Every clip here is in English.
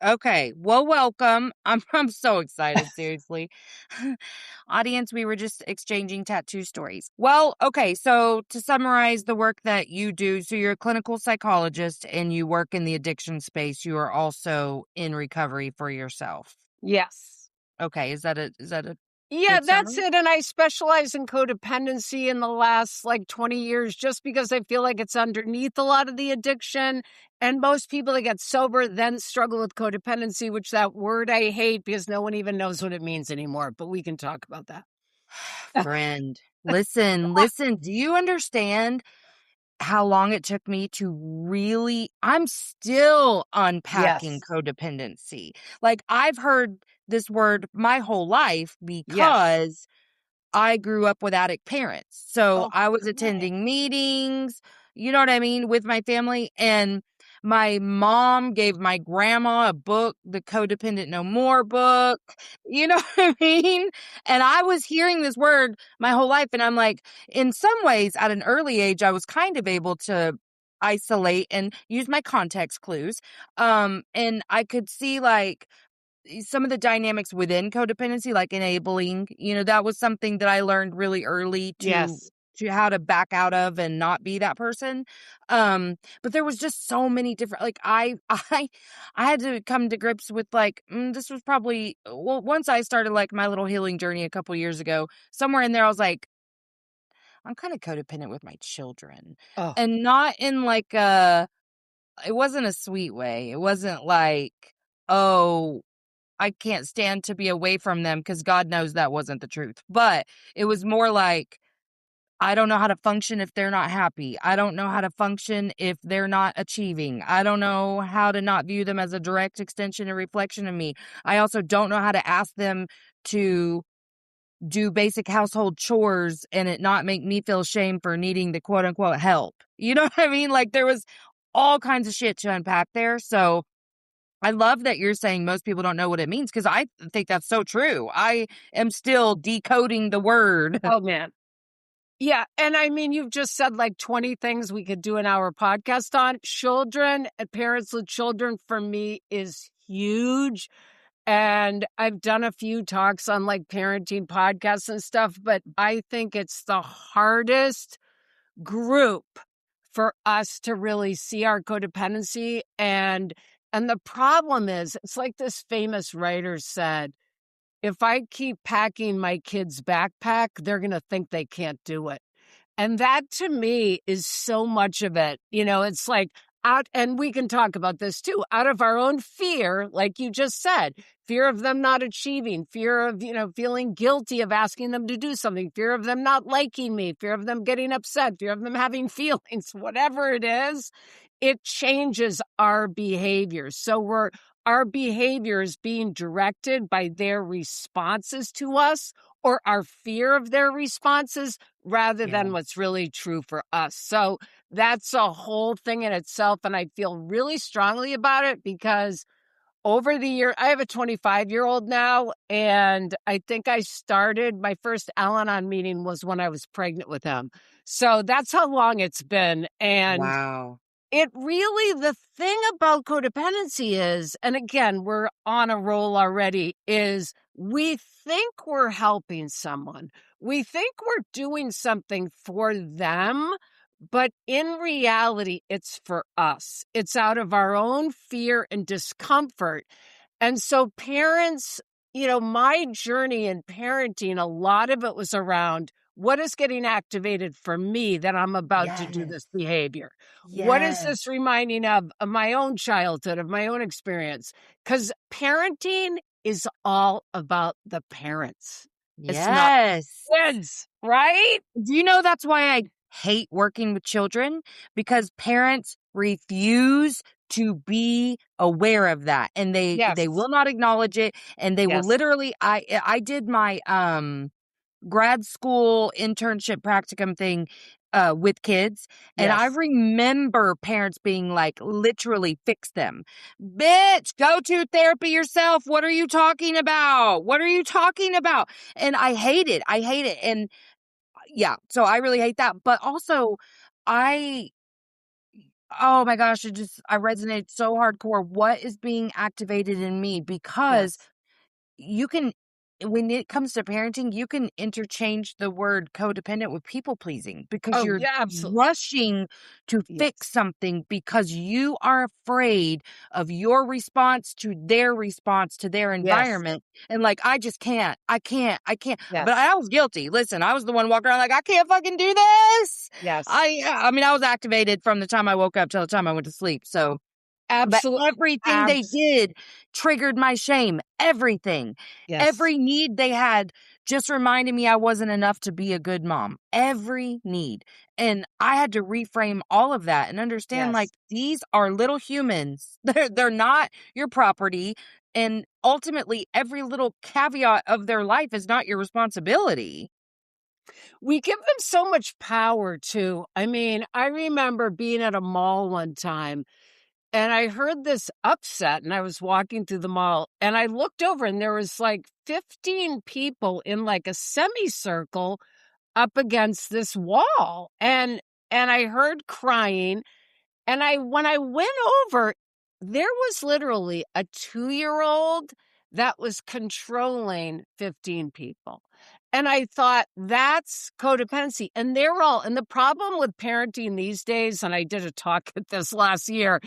Okay. Well, welcome. I'm so excited, seriously. Audience, we were just exchanging tattoo stories. Well, okay, so to summarize the work that you do, so you're a clinical psychologist and you work in the addiction space. You are also in recovery for yourself. Yes. Okay, is that a Yeah, good that's summary? it. And I specialize in codependency in the last 20 years just because I feel like it's underneath a lot of the addiction. And most people that get sober then struggle with codependency, which that word I hate because no one even knows what it means anymore. But we can talk about that. Friend, listen. Do you understand how long it took me to really I'm still unpacking Yes. codependency. Like, I've heard this word my whole life Yes. because I grew up with addict parents. So Oh, I was good. attending meetings, you know what I mean, with my family. And my mom gave my grandma a book, the Codependent No More book. You know what I mean? And I was hearing this word my whole life. And I'm like, in some ways, at an early age, I was kind of able to isolate and use my context clues. And I could see like some of the dynamics within codependency, like enabling, that was something that I learned really early to Yes. how to back out of and not be that person. But there was just so many different, like, I had to come to grips with like, this was probably, well, once I started like my little healing journey a couple years ago, somewhere in there, I was like, I'm kind of codependent with my children, Oh, and not in like it wasn't a sweet way. It wasn't like, oh, I can't stand to be away from them, because God knows that wasn't the truth. But it was more like, I don't know how to function if they're not happy. I don't know how to function if they're not achieving. I don't know how to not view them as a direct extension and reflection of me. I also don't know how to ask them to do basic household chores and it not make me feel shame for needing the quote unquote help. You know what I mean? Like, there was all kinds of shit to unpack there. So I love that you're saying most people don't know what it means, because I think that's so true. I am still decoding the word. oh man. Yeah. And I mean, you've just said 20 things we could do an hour podcast on. Children and parents with children for me is huge. And I've done a few talks on parenting podcasts and stuff, but I think it's the hardest group for us to really see our codependency. And the problem is, it's like this famous writer said, if I keep packing my kid's backpack, they're going to think they can't do it. And that to me is so much of it. It's like out, and we can talk about this too, out of our own fear, like you just said, fear of them not achieving, fear of, feeling guilty of asking them to do something, fear of them not liking me, fear of them getting upset, fear of them having feelings, whatever it is, it changes our behaviors. So our behavior is being directed by their responses to us or our fear of their responses rather than Yes. what's really true for us. So that's a whole thing in itself. And I feel really strongly about it because over the year, I have a 25-year-old now. And I think I started my first Al Anon meeting was when I was pregnant with him. So that's how long it's been. And Wow. it really, the thing about codependency is, and again, we're on a roll already, is we think we're helping someone. We think we're doing something for them, but in reality, it's for us. It's out of our own fear and discomfort. And so parents, my journey in parenting, a lot of it was around what is getting activated for me that I'm about to do Yes. this behavior? What is Yes. this reminding of my own childhood, of my own experience? Because parenting is all about the parents. It's not Yes. kids, right? Do you know that's why I hate working with children? Because parents refuse to be aware of that, and they Yes. will not acknowledge it, and they will Yes. literally, I did my grad school internship practicum thing with kids, and I Yes. remember parents being like, literally, fix them. Bitch, go to therapy yourself. What are you talking about? What are you talking about? And I hate it. I hate it. And yeah, so I really hate that. But also, I oh my gosh, I resonated so hardcore. What is being activated in me? Because Yes. you can, when it comes to parenting, you can interchange the word codependent with people pleasing because Oh, you're yeah, absolutely. rushing to fix Yes. something because you are afraid of your response to their Yes. environment. And like, I just can't, I can't. But Yes. I was guilty. Listen, I was the one walking around like, I can't fucking do this. Yes. I mean, I was activated from the time I woke up till the time I went to sleep. So, but Absolutely. everything they did triggered my shame. Everything. Yes. Every need they had just reminded me I wasn't enough to be a good mom. Every need. And I had to reframe all of that and understand like Yes. these are little humans. They're not your property. And ultimately, every little caveat of their life is not your responsibility. We give them so much power too. I mean, I remember being at a mall one time and I heard this upset and I was walking through the mall and I looked over and there was like 15 people in like a semicircle up against this wall. And I heard crying. And when I went over, there was literally a 2-year-old that was controlling 15 people. And I thought, that's codependency. And the problem with parenting these days, and I did a talk at this last year,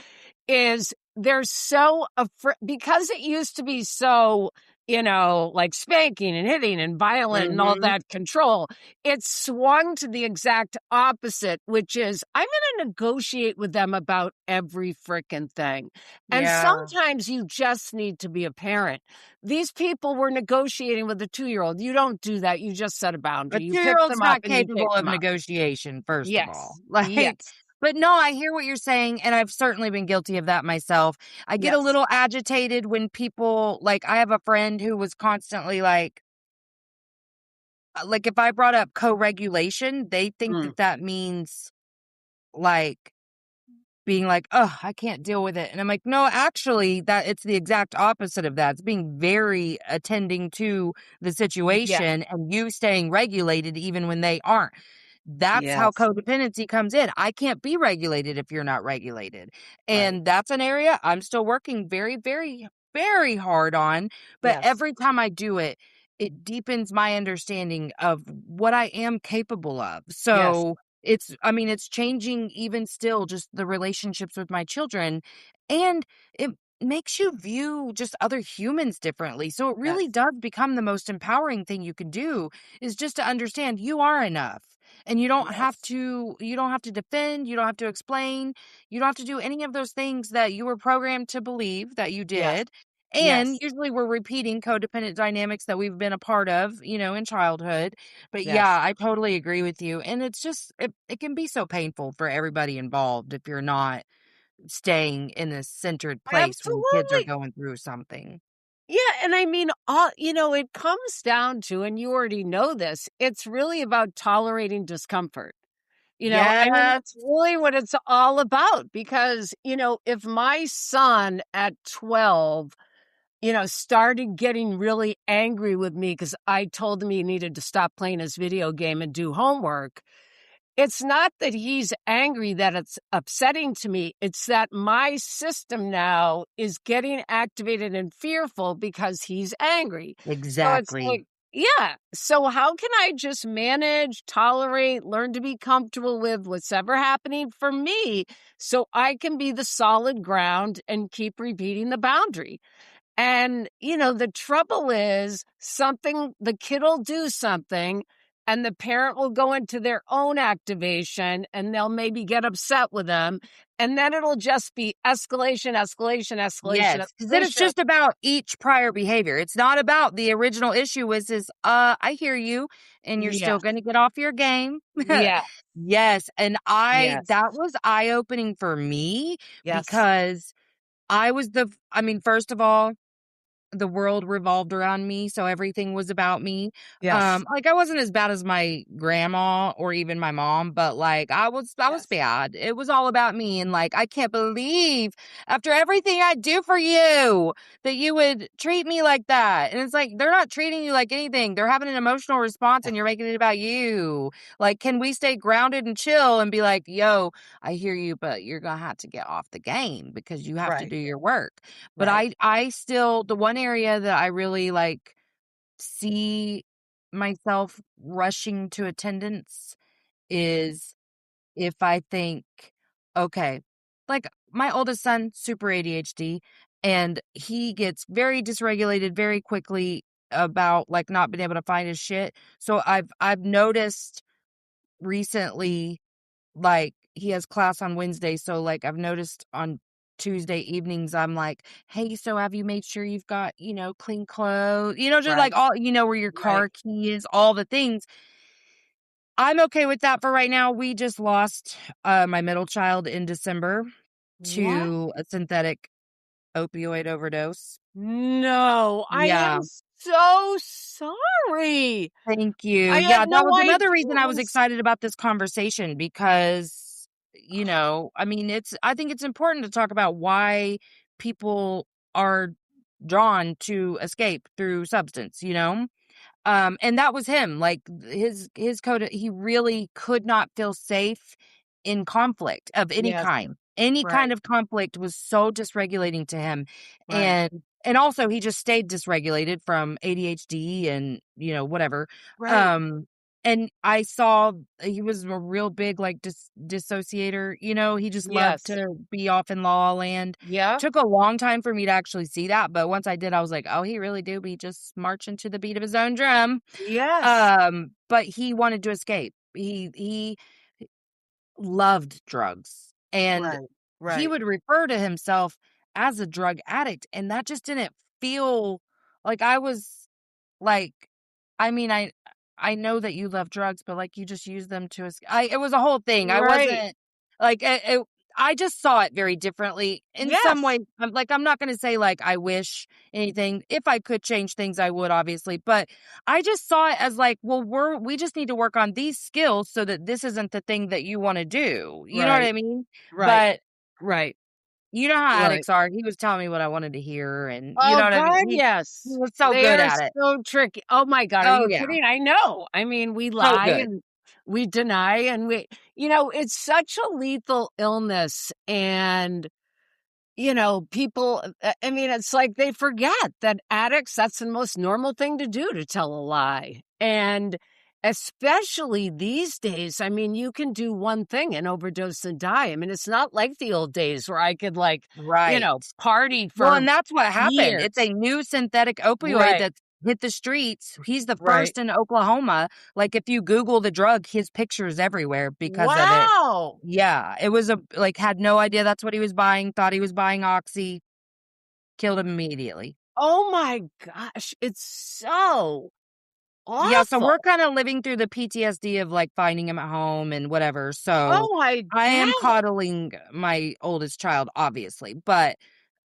is they're so afraid because it used to be so, like spanking and hitting and violent and all Hmm. that control. It swung to the exact opposite, which is I'm going to negotiate with them about every frickin' thing. And Yeah. sometimes you just need to be a parent. These people were negotiating with a 2-year-old. You don't do that. You just set a A boundary. You pick 2-year-old's them up not and you capable pick of them up. negotiation, first of all. Yes. Like, Yes. but no, I hear what you're saying, and I've certainly been guilty of that myself. I get a Yes. little agitated when people like, I have a friend who was constantly like if I brought up co-regulation, they think Mm. that that means like being like, "Oh, I can't deal with it." And I'm like, "No, actually, that it's the exact opposite of that. It's being very attending to the Yes. situation and you staying regulated even when they aren't." That's how Yes. codependency comes in. I can't be regulated if you're not regulated. Right. And that's an area I'm still working very, very, very hard on. But Yes. every time I do it, it deepens my understanding of what I am capable of. Yes. So I mean, it's changing even still just the relationships with my children. And it makes you view just other humans differently. So it really Yes. does become the most empowering thing you can do is just to understand you are enough. And Yes. you don't have to defend, you don't have to explain, you don't have to do any of those things that you were programmed to believe that you Yes. did. And Yes. usually we're repeating codependent dynamics that we've been a part of, in childhood. But yeah, Yes. I totally agree with you. And it's just it can be so painful for everybody involved if you're not staying in a centered place when kids are Absolutely. going through something. Yeah, and I mean, it comes down to, and you already know this, it's really about tolerating discomfort. I mean, Yes. that's really what it's all about because, if my son at 12, started getting really angry with me because I told him he needed to stop playing his video game and do homework. It's not that he's angry that it's upsetting to me. It's that my system now is getting activated and fearful because he's angry. So it's Exactly. like, yeah. So how can I just manage, tolerate, learn to be comfortable with what's ever happening for me so I can be the solid ground and keep repeating the boundary? And, the trouble is the kid will do something and the parent will go into their own activation and they'll maybe get upset with them. And then it'll just be escalation, escalation, escalation, Yes, because then it's escalation. just about each prior behavior. It's not about the original issue I hear you, and you're still Yes, gonna get off your game. yes, Yes, and yes, that was eye-opening for me yes, because I mean, first of all, the world revolved around me, so everything was about me. Yes. Like, I wasn't as bad as my grandma or even my mom, but, like, I was Yes. bad. It was all about me, and, like, I can't believe after everything I do for you that you would treat me like that. And it's like, they're not treating you like anything. They're having an emotional response, and you're making it about you. Like, can we stay grounded and chill and be like, "Yo, I hear you, but you're gonna have to get off the game because you have to Right. do your work." But Right. I still, the one area that I really, like, see myself rushing to attendance is if I think, okay, like, my oldest son, super ADHD, and he gets very dysregulated very quickly about, like, not being able to find his shit. So I've noticed recently, like, he has class on Wednesday, so, like, I've noticed on Tuesday evenings, I'm like, "Hey, so have you made sure you've got, clean clothes?" Just, like, Right. all where your Right. car key is, all the things. I'm okay with that for right now. We just lost, my middle child in December What? to a synthetic opioid overdose. No, I am Yeah. so sorry. Thank you. I had Yeah, that no was idea another reason it I was was. excited about this conversation because, I mean, I think it's important to talk about why people are drawn to escape through substance, you know? And that was him. Like, his code, he really could not feel safe in conflict of any Yes. kind. Any kind Right. of conflict was so dysregulating to him. Right. And also he just stayed dysregulated from ADHD and, whatever. Right. Um and I saw he was a real big, like, dissociator, he just loved Yes. to be off in La La Land. Yeah. Took a long time for me to actually see that, but once I did, I was like, "Oh, he really do be just marching to the beat of his own drum." Yes. But he wanted to escape. He loved drugs, and Right. he Right. would refer to himself as a drug addict, and that just didn't feel like I was, like, I mean, I know that you love drugs, but, like, you just use them to it was a whole thing. I Right. wasn't like, I just saw it very differently in some Yes. ways. I'm not gonna say, like, I wish anything. If I could change things, I would, obviously, but I just saw it as, like, well, we just need to work on these skills so that this isn't the thing that you wanna do. You know what Right. I mean? Right. But Right. you know how Right. addicts are. He was telling me what I wanted to hear, and you Oh know what I mean? God, He yes. was so They good are at it. so tricky. Oh my God, are Oh, you yeah. kidding? I know. I mean, we So lie good. and we deny and it's such a lethal illness and people, I mean, it's like they forget that addicts, that's the most normal thing to do, to tell a lie. And especially these days, I mean, you can do one thing and overdose and die. I mean, it's not like the old days where I could, like, Right. party Well, for and that's what happened. It's years. a new synthetic opioid Right, that's hit the streets. He's the right. first in Oklahoma. Like, if you Google the drug, his picture's everywhere because of it. Wow. Yeah, it was had no idea that's what he was buying, thought he was buying Oxy, killed him immediately. Oh my gosh. It's so Yeah, so we're awful. kinda living through the PTSD of, like, finding him at home and whatever, so Oh, I I am bet. coddling my oldest child, obviously, but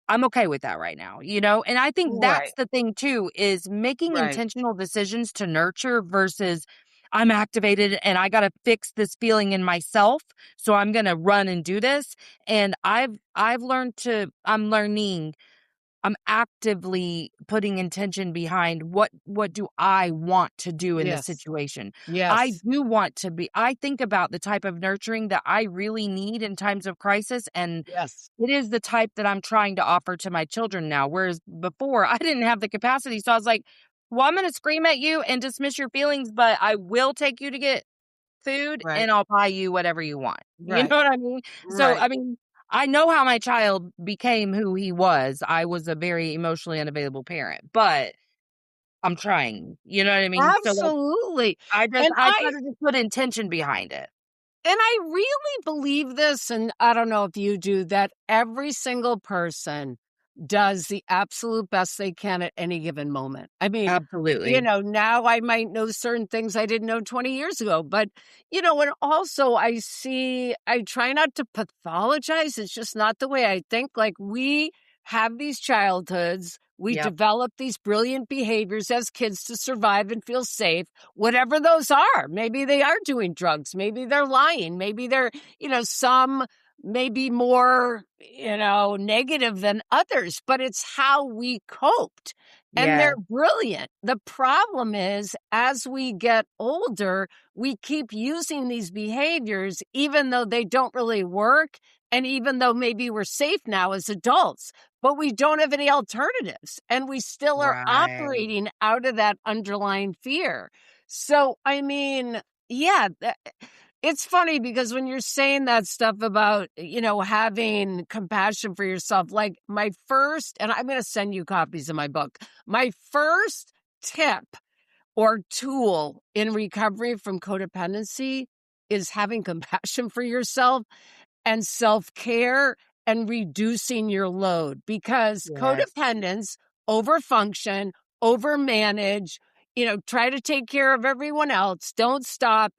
I'm okay with that right now, you know? And I think Right, that's the thing too, is making right. intentional decisions to nurture versus I'm activated and I gotta fix this feeling in myself, so I'm gonna run and do this. And I've learned I'm learning, I'm actively putting intention behind what do I want to do in this Yes, situation. I yes, do want to be I think about the type of nurturing that I really need in times of crisis, and yes. it is the type that I'm trying to offer to my children now, whereas before I didn't have the capacity. So I was like, well, I'm going to scream at you and dismiss your feelings, but I will take you to get food Right, and I'll buy you whatever you want. You know right, what I mean? So, right. I mean, I know how my child became who he was. I was a very emotionally unavailable parent, but I'm trying. You know what I mean? So, like, Absolutely. I try to just put intention behind it. And I really believe this, and I don't know if you do, that every single person does the absolute best they can at any given moment. I mean, Absolutely. now I might know certain things I didn't know 20 years ago, but, and also I try not to pathologize. It's just not the way I think. Like, we have these childhoods, We Yep. develop these brilliant behaviors as kids to survive and feel safe, whatever those are. Maybe they are doing drugs. Maybe they're lying. Maybe they're, some may be more, negative than others, but it's how we coped. And Yeah. they're brilliant. The problem is, as we get older, we keep using these behaviors, even though they don't really work. And even though maybe we're safe now as adults, but we don't have any alternatives. And we still are Right. operating out of that underlying fear. So, I mean, yeah, it's funny because when you're saying that stuff about, having compassion for yourself, like my first, and I'm going to send you copies of my book, my first tip or tool in recovery from codependency is having compassion for yourself and self-care and reducing your load, because Yes. codependence, overfunction, overmanage, try to take care of everyone else, don't stop,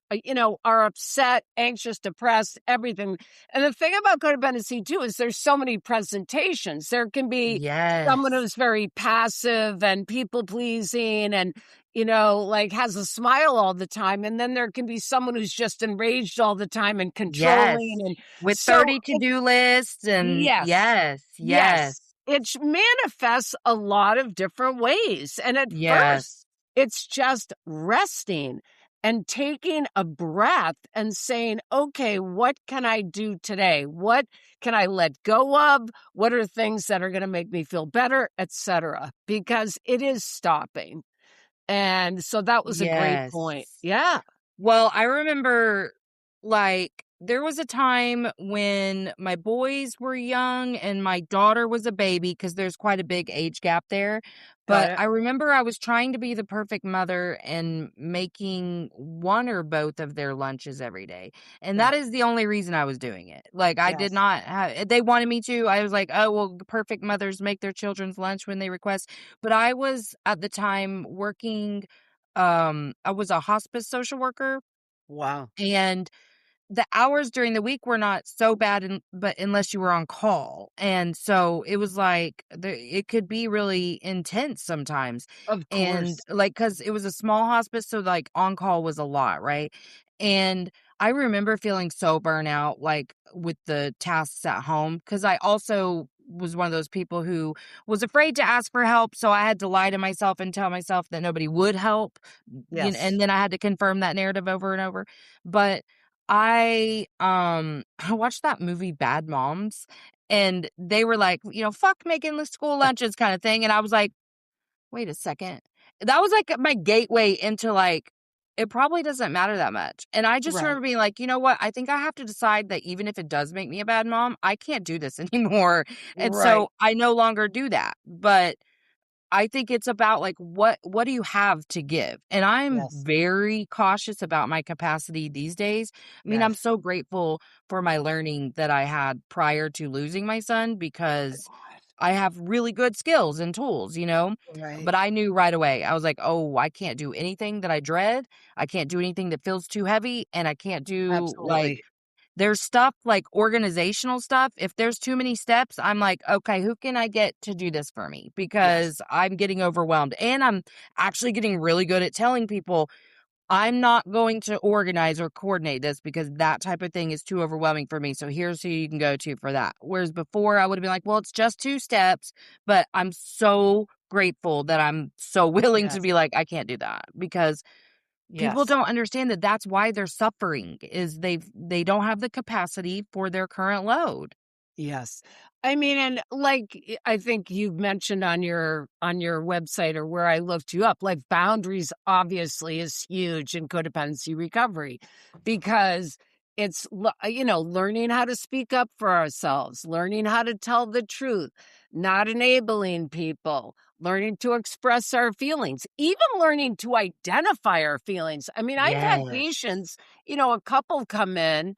are upset, anxious, depressed, everything. And the thing about codependency too is there's so many presentations. There can be someone Yes. who's very passive and people pleasing and like has a smile all the time. And then there can be someone who's just enraged all the time and Yes. controlling. And With so 30 to-do lists and yes, yes, yes, yes, it manifests a lot of different ways. And at first, yes, it's just resting and taking a breath and saying, okay, what can I do today? What can I let go of? What are things that are going to make me feel better, etc.? Because it is stopping. And so that was a great yes. point. Yeah. Well, I remember, like, there was a time when my boys were young and my daughter was a baby because there's quite a big age gap there. Got But it. I remember I was trying to be the perfect mother and making one or both of their lunches every day. And Yeah. that is the only reason I was doing it. Like, I did Yes. not have, they wanted me to. I was like, oh, well, perfect mothers make their children's lunch when they request. But I was at the time working, I was a hospice social worker, Wow. and the hours during the week were not so bad, but unless you were on call. And so it was like it could be really intense sometimes. Of And course. like, cause it was a small hospice. So like on call was a lot. Right. And I remember feeling so burnout, like with the tasks at home. Cause I also was one of those people who was afraid to ask for help. So I had to lie to myself and tell myself that nobody would help. Yes. And then I had to confirm that narrative over and over. But I watched that movie Bad Moms, and they were like, "Fuck making the school lunches," kind of thing, and I was like, "Wait a second." That was like my gateway into like, it probably doesn't matter that much. And I just Right. remember being like, "You know what? I think I have to decide that even if it does make me a bad mom, I can't do this anymore." And Right. so I no longer do that. But I think it's about like what do you have to give? And I'm Yes. very cautious about my capacity these days. I mean, I'm Yes. so grateful for my learning that I had prior to losing my son because I have really good skills and tools. Right. But I knew right away. I was like, "Oh, I can't do anything that I dread. I can't do anything that feels too heavy, and I can't do like Absolutely. there's stuff like organizational stuff. If there's too many steps, I'm like, okay, who can I get to do this for me? Yes. Because I'm getting overwhelmed. And I'm actually getting really good at telling people I'm not going to organize or coordinate this because that type of thing is too overwhelming for me. So here's who you can go to for that. Whereas before I would have been like, well, it's just 2 steps. But I'm so grateful that I'm so willing to Yes. be like, I can't do that because people Yes. don't understand that that's why they're suffering is they don't have the capacity for their current load. Yes. I mean, and like I think you've mentioned on your website or where I looked you up, like boundaries obviously is huge in codependency recovery because it's learning how to speak up for ourselves, learning how to tell the truth, not enabling people, learning to express our feelings, even learning to identify our feelings. I mean, I've had Yes. patients, a couple come in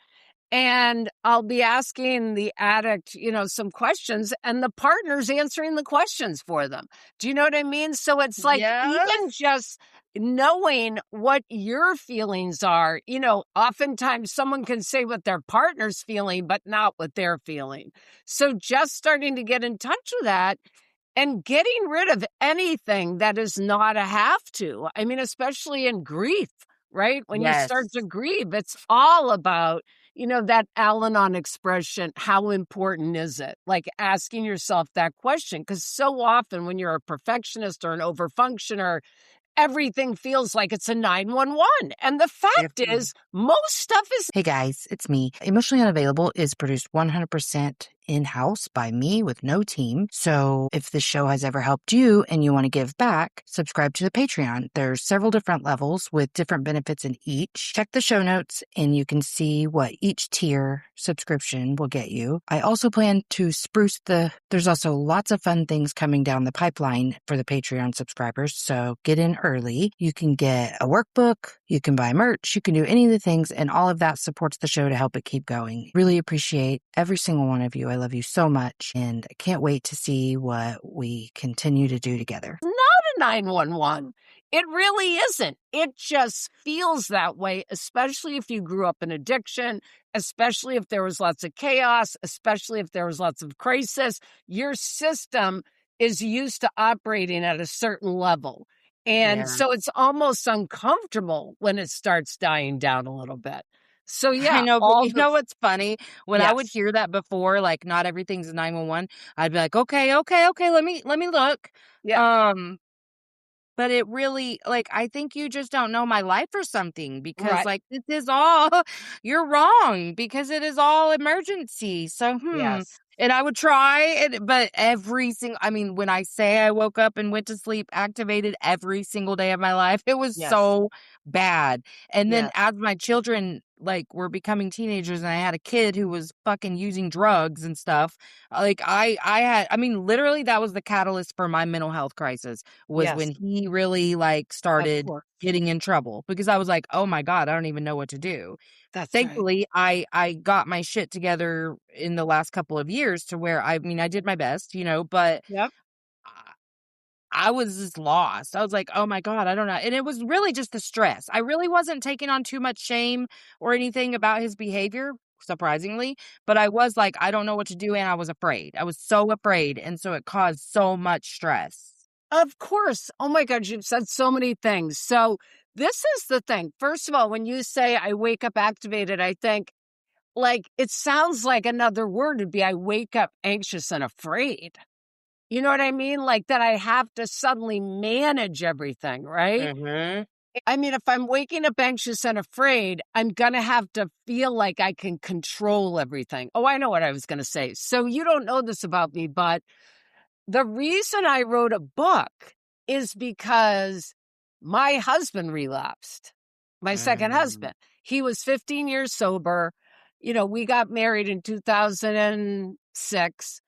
and I'll be asking the addict, some questions, and the partner's answering the questions for them. Do you know what I mean? So it's like even Yes. just knowing what your feelings are, oftentimes someone can say what their partner's feeling, but not what they're feeling. So just starting to get in touch with that and getting rid of anything that is not a have to. I mean, especially in grief, right? When you start to Yes. grieve, it's all about, that Al-Anon expression, how important is it? Like asking yourself that question. Because so often when you're a perfectionist or an overfunctioner, everything feels like it's a 911. And the fact is, most stuff is. Hey guys, it's me. Emotionally Unavailable is produced 100% in-house by me with no team. So if this show has ever helped you and you want to give back, subscribe to the Patreon. There's several different levels with different benefits in each. Check the show notes and you can see what each tier subscription will get you. I also plan to spruce there's also lots of fun things coming down the pipeline for the Patreon subscribers. So get in early. You can get a workbook, you can buy merch, you can do any of the things, and all of that supports the show to help it keep going. Really appreciate every single one of you. I love you so much, and I can't wait to see what we continue to do together. Not a 911. It really isn't. It just feels that way, especially if you grew up in addiction, especially if there was lots of chaos, especially if there was lots of crisis. Your system is used to operating at a certain level. And Yeah. so it's almost uncomfortable when it starts dying down a little bit. So I yeah, know, but all you the know what's funny? When I would yes. hear that before, like not everything's 911, I'd be like, okay, let me look. Yeah, Um, But it really like, I think you just don't know my life or something because, right. like, this is all you're wrong because it is all emergency. So, Yes. and I would try it, but every single I mean, when I say I woke up and went to sleep activated every single day of my life, it was Yes. so bad. And then Yes. as my children, like, were becoming teenagers and I had a kid who was fucking using drugs and stuff, like, I mean, literally, that was the catalyst for my mental health crisis was Yes. when he really, like, Of started course. getting in trouble because I was like, "Oh my god, I don't even know what to do." That's right. Thankfully, I got my shit together in the last couple of years to where I mean, I did my best, but Yep. I I was just lost. I was like, "Oh my god, I don't know." And it was really just the stress. I really wasn't taking on too much shame or anything about his behavior, surprisingly, but I was like, "I don't know what to do," and I was afraid. I was so afraid, and so it caused so much stress. Of course. Oh my God, you've said so many things. So this is the thing. First of all, when you say I wake up activated, I think like it sounds like another word would be I wake up anxious and afraid. You know what I mean? Like that I have to suddenly manage everything, right? Mhm. I mean, if I'm waking up anxious and afraid, I'm going to have to feel like I can control everything. Oh, I know what I was going to say. So you don't know this about me, but the reason I wrote a book is because my husband relapsed, my second Mm. husband. He was 15 years sober. We got married in 2006.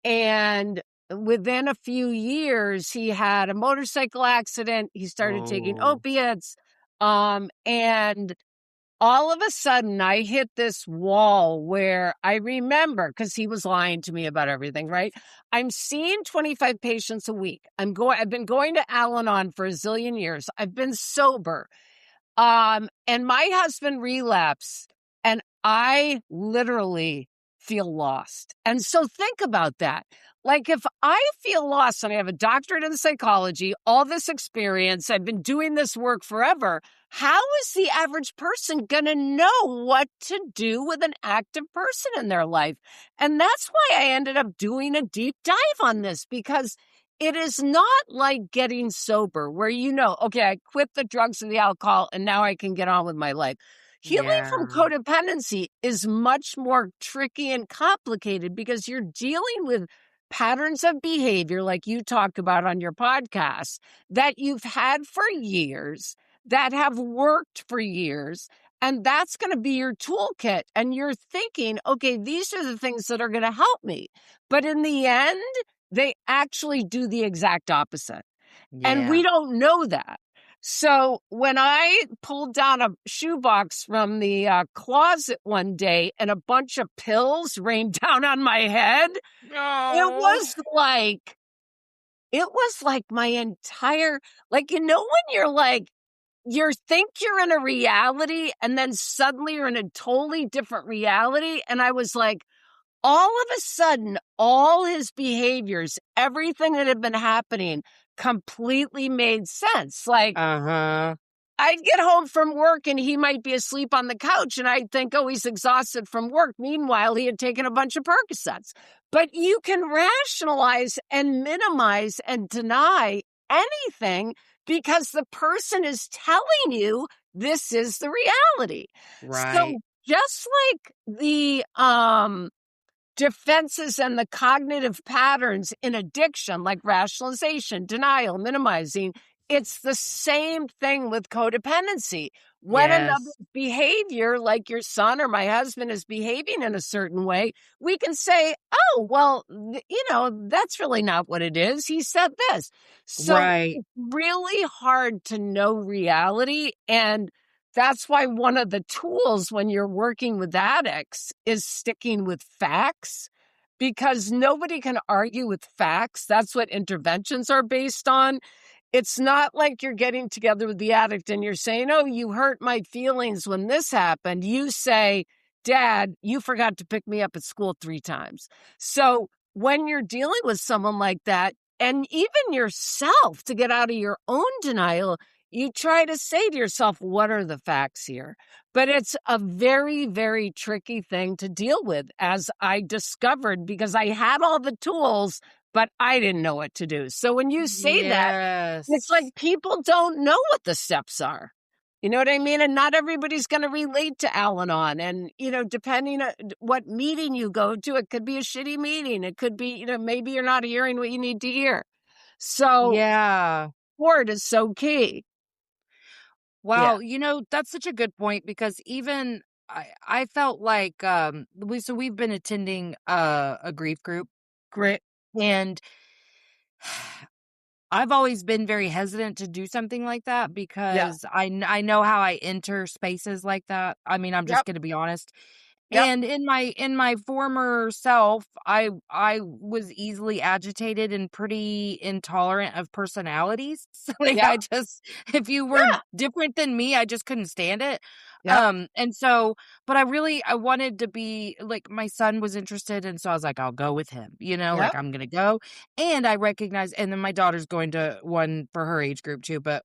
And within a few years, he had a motorcycle accident. He started taking Oh. opiates. And all of a sudden I hit this wall where I remember because he was lying to me about everything, right? I'm seeing 25 patients a week. I've been going to Al-Anon for a zillion years. I've been sober. And my husband relapsed and I literally feel lost. And so think about that. Like if I feel lost and I have a doctorate in psychology, all this experience, I've been doing this work forever, how is the average person going to know what to do with an active person in their life? And that's why I ended up doing a deep dive on this because it is not like getting sober where okay, I quit the drugs and the alcohol and now I can get on with my life. Healing from Yeah. codependency is much more tricky and complicated because you're dealing with patterns of behavior like you talk about on your podcast that you've had for years, that have worked for years. And that's going to be your toolkit. And you're thinking, okay, these are the things that are going to help me. But in the end, they actually do the exact opposite. And we Yeah. don't know that. So when I pulled down a shoebox from the closet one day and a bunch of pills rained down on my head, it No. was like, my entire, like, when you're like, you think you're in a reality and then suddenly you're in a totally different reality. And I was like, all of a sudden, all his behaviors, everything that had been happening completely made sense. Like, Uh-huh. I'd get home from work and he might be asleep on the couch and I'd think, oh, he's exhausted from work. Meanwhile, he had taken a bunch of Percocets. But you can rationalize and minimize and deny anything because the person is telling you this is the reality. So Right. just like the defenses and the cognitive patterns in addiction, like rationalization, denial, minimizing, it's the same thing with codependency. When another Yes. behavior, like your son or my husband, is behaving in a certain way, we can say, oh, well, that's really not what it is. He said this. So Right. it's really hard to know reality. And that's why one of the tools when you're working with addicts is sticking with facts, because nobody can argue with facts. That's what interventions are based on. It's not like you're getting together with the addict and you're saying, oh, you hurt my feelings when this happened. You say, Dad, you forgot to pick me up at school 3 times. So when you're dealing with someone like that, and even yourself, to get out of your own denial, you try to say to yourself, what are the facts here? But it's a very, very tricky thing to deal with, as I discovered, because I had all the tools, but I didn't know what to do. So when you say that, it's Yes. like people don't know what the steps are. You know what I mean? And not everybody's going to relate to Al-Anon. And, depending on what meeting you go to, it could be a shitty meeting. It could be, maybe you're not hearing what you need to hear. So Yeah. support is so key. Yeah. Wow, that's such a good point because even I felt like we've been attending a grief group, Great. and I've always been very hesitant to do something like that Yeah. because I know how I enter spaces like that. I mean, I'm just Yep. going to be honest. Yep. And in my former self, I was easily agitated and pretty intolerant of personalities. So like Yep. I just if you were Yeah. different than me, I just couldn't stand it. Yep. And so but I wanted to be like my son was interested and so I was like I'll go with him. Like Yep. I'm going to go. And I recognize and then my daughter's going to one for her age group too, but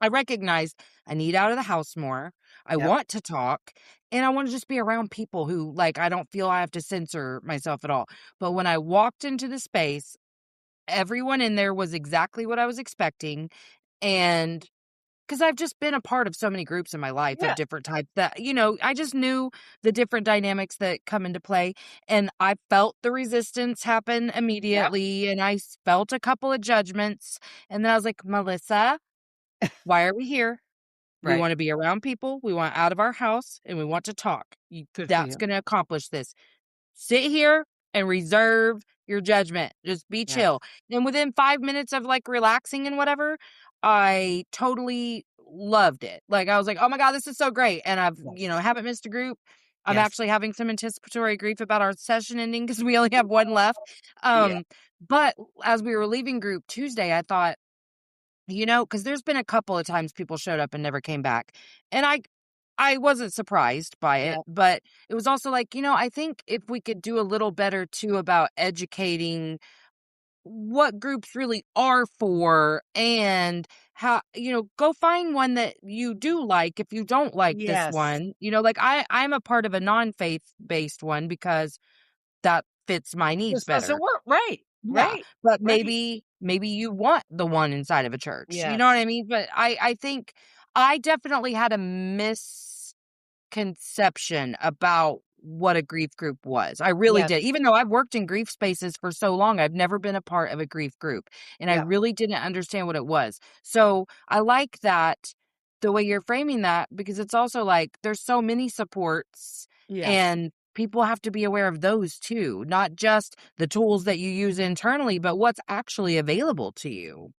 I recognize I need out of the house more. I Yep. want to talk and I want to just be around people who like I don't feel I have to censor myself at all. But when I walked into the space, everyone in there was exactly what I was expecting. And because I've just been a part of so many groups in my life of Yeah. different types that, I just knew the different dynamics that come into play. And I felt the resistance happen Yep. immediately. And felt a couple of judgments. And then I was like, Melissa, why are we here? We Right. want to be around people. We want out of our house and we want to talk. Good for That's you. going to accomplish this. Sit here and reserve your judgment. Just be Yes. chill. And within 5 minutes of like relaxing and whatever, I totally loved it. Like I was like, oh my God, this is so great. And Yes. haven't missed a group. I'm Yes. actually having some anticipatory grief about our session ending because we only have one left. Yeah. But as we were leaving group Tuesday, I thought, because there's been a couple of times people showed up and never came back. And I wasn't surprised by Yeah. it, but it was also like, I think if we could do a little better too about educating what groups really are for and how, go find one that you do like if you don't like this Yes. one. Like I'm a part of a non-faith based one because that fits my needs This doesn't better. work. Right. Yeah, Right. but Right. maybe you want the one inside of a church, you know what Yes. I mean? But I think I definitely had a misconception about what a grief group was. I really Yes. did. Even though I've worked in grief spaces for so long, I've never been a part of a grief group, and I Yeah. really didn't understand what it was. So, I like that the way you're framing that because it's also like there's so many supports Yes. and people have to be aware of those too, not just the tools that you use internally, but what's actually available to you.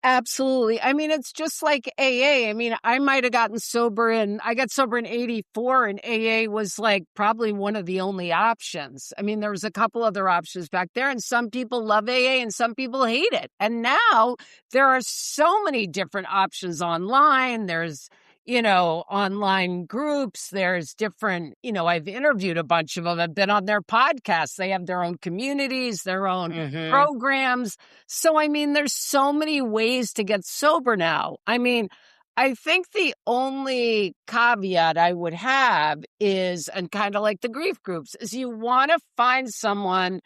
Absolutely. I mean, it's just like AA. I mean, I might have gotten sober I got sober in 84 and AA was like probably one of the only options. I mean, there was a couple other options back there and some people love AA and some people hate it. And now there are so many different options online. There's, online groups. There's different, I've interviewed a bunch of them. I've been on their podcasts. They have their own communities, their own Mhm. programs. So, I mean, there's so many ways to get sober now. I mean, I think the only caveat I would have is, and kind of like the grief groups, is you want to find someone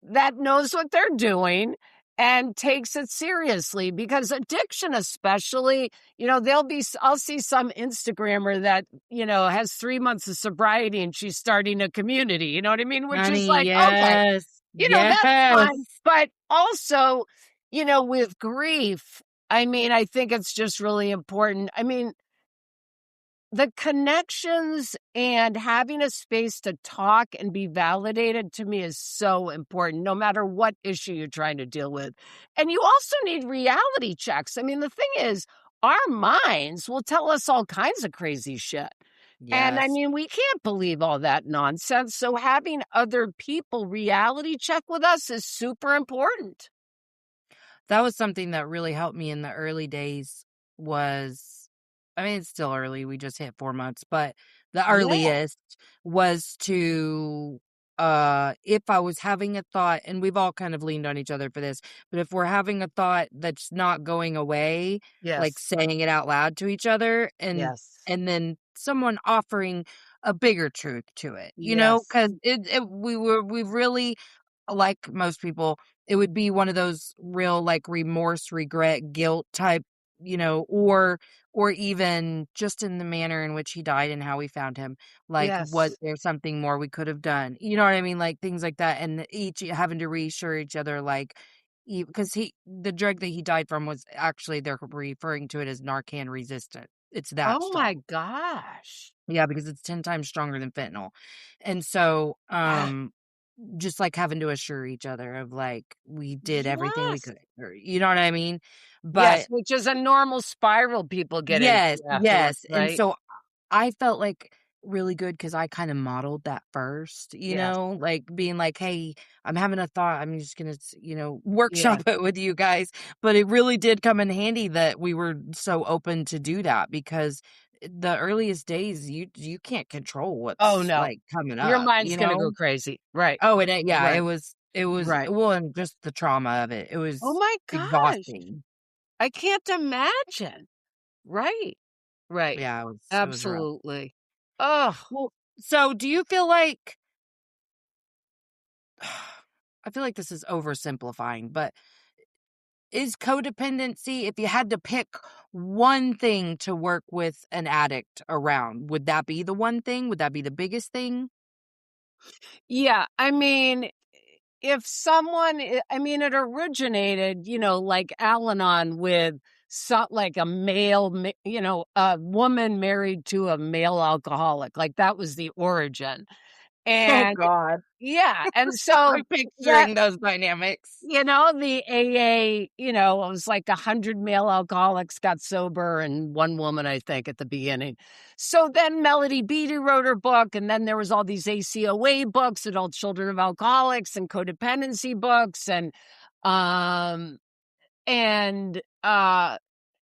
that knows what they're doing and takes it seriously, because addiction, especially, I'll see some Instagrammer that, has 3 months of sobriety and she's starting a community, you know what I mean? Which is Honey, like, okay, yes. that's Yes. fine. But also, with grief, I mean, I think it's just really important. I mean, the connections and having a space to talk and be validated to me is so important, no matter what issue you're trying to deal with. And you also need reality checks. I mean, the thing is, our minds will tell us all kinds of crazy shit. And I Yes. mean, we can't believe all that nonsense. So having other people reality check with us is super important. That was something that really helped me in the early days was I mean, it's still early, we just hit 4 months, but the Yeah. earliest was to, if I was having a thought and we've all kind of leaned on each other for this, but if we're having a thought that's not going away, like, Yes. saying it out loud to each other Yes. and then someone offering a bigger truth to it, Yes. 'cause we really like most people, it would be one of those real, like, remorse, regret, guilt type, or even just in the manner in which he died and how we found him. Like, was Yes. there something more we could have done? You know what I mean? Like, things like that, and each having to reassure each other, like, because the drug that he died from was actually they're referring to it as Narcan resistant. It's that Oh strong. my gosh. Yeah, because it's 10 times stronger than fentanyl. And so, Ah, just, like, having to assure each other of, like, we did everything we yes. could, or you know what I mean? Yes, But which is a normal spiral people get into yes, afterwards, yes, and right? so I felt, like, really good because I kinda modeled that first, Yes. like, being like, "Hey, I'm having a thought, I'm just gonna workshop Yes. it with you guys," but it really did come in handy that we were so open to do that because the earliest days, you can't control Oh, what's, no. like, coming Your up, mind's gonna go crazy. Right. Oh, and yeah, Right. it was Right. well, and just the trauma of it, it Oh was my gosh. exhausting. I can't imagine. Right. Right. Yeah, it was rough. Absolutely. Oh, Well, so do you feel like I feel like this is oversimplifying, but is codependency, if you had to pick one thing to work with an addict around, would that be the one thing? Would that be the biggest thing? yeah. I mean, if someone, I mean, it originated, like Al-Anon with like a a woman married to a male alcoholic. Like that was the origin. Oh And god. yeah. And so I'm that, picturing those dynamics. the AA, it was like 100 male alcoholics got sober and one woman, I think, at the beginning. So then Melody Beattie wrote her book, and then there was all these ACOA books, Adult Children of Alcoholics, and codependency books, um, and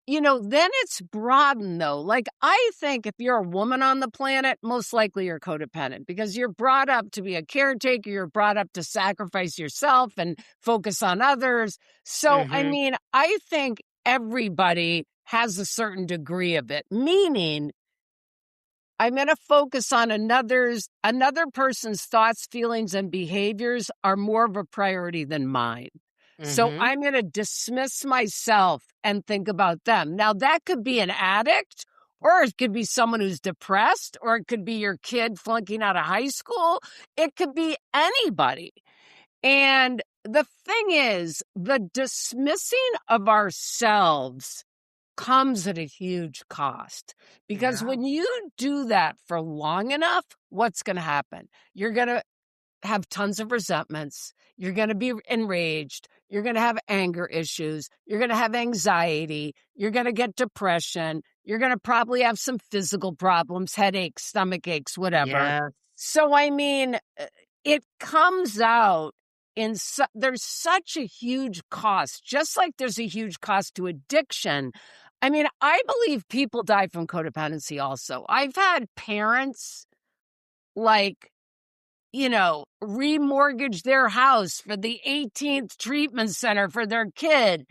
then it's broadened though. Like, I think if you're a woman on the planet, most likely you're codependent because you're brought up to be a caretaker. You're brought up to sacrifice yourself and focus on others. So, I Mhm. mean, I think everybody has a certain degree of it, meaning I'm going to focus on another person's thoughts, feelings, and behaviors are more of a priority than mine. So Mhm. I'm going to dismiss myself and think about them. Now, that could be an addict, or it could be someone who's depressed, or it could be your kid flunking out of high school. It could be anybody. And the thing is, the dismissing of ourselves comes at a huge cost, because Yeah. when you do that for long enough, what's going to happen? You're going to have tons of resentments. You're going to be enraged. You're going to have anger issues. You're going to have anxiety. You're going to get depression. You're going to probably have some physical problems, headaches, stomach aches, whatever. Yes. So, I mean, it comes out there's such a huge cost, just like there's a huge cost to addiction. I mean, I believe people die from codependency also. I've had parents like, remortgage their house for the 18th treatment center for their kid,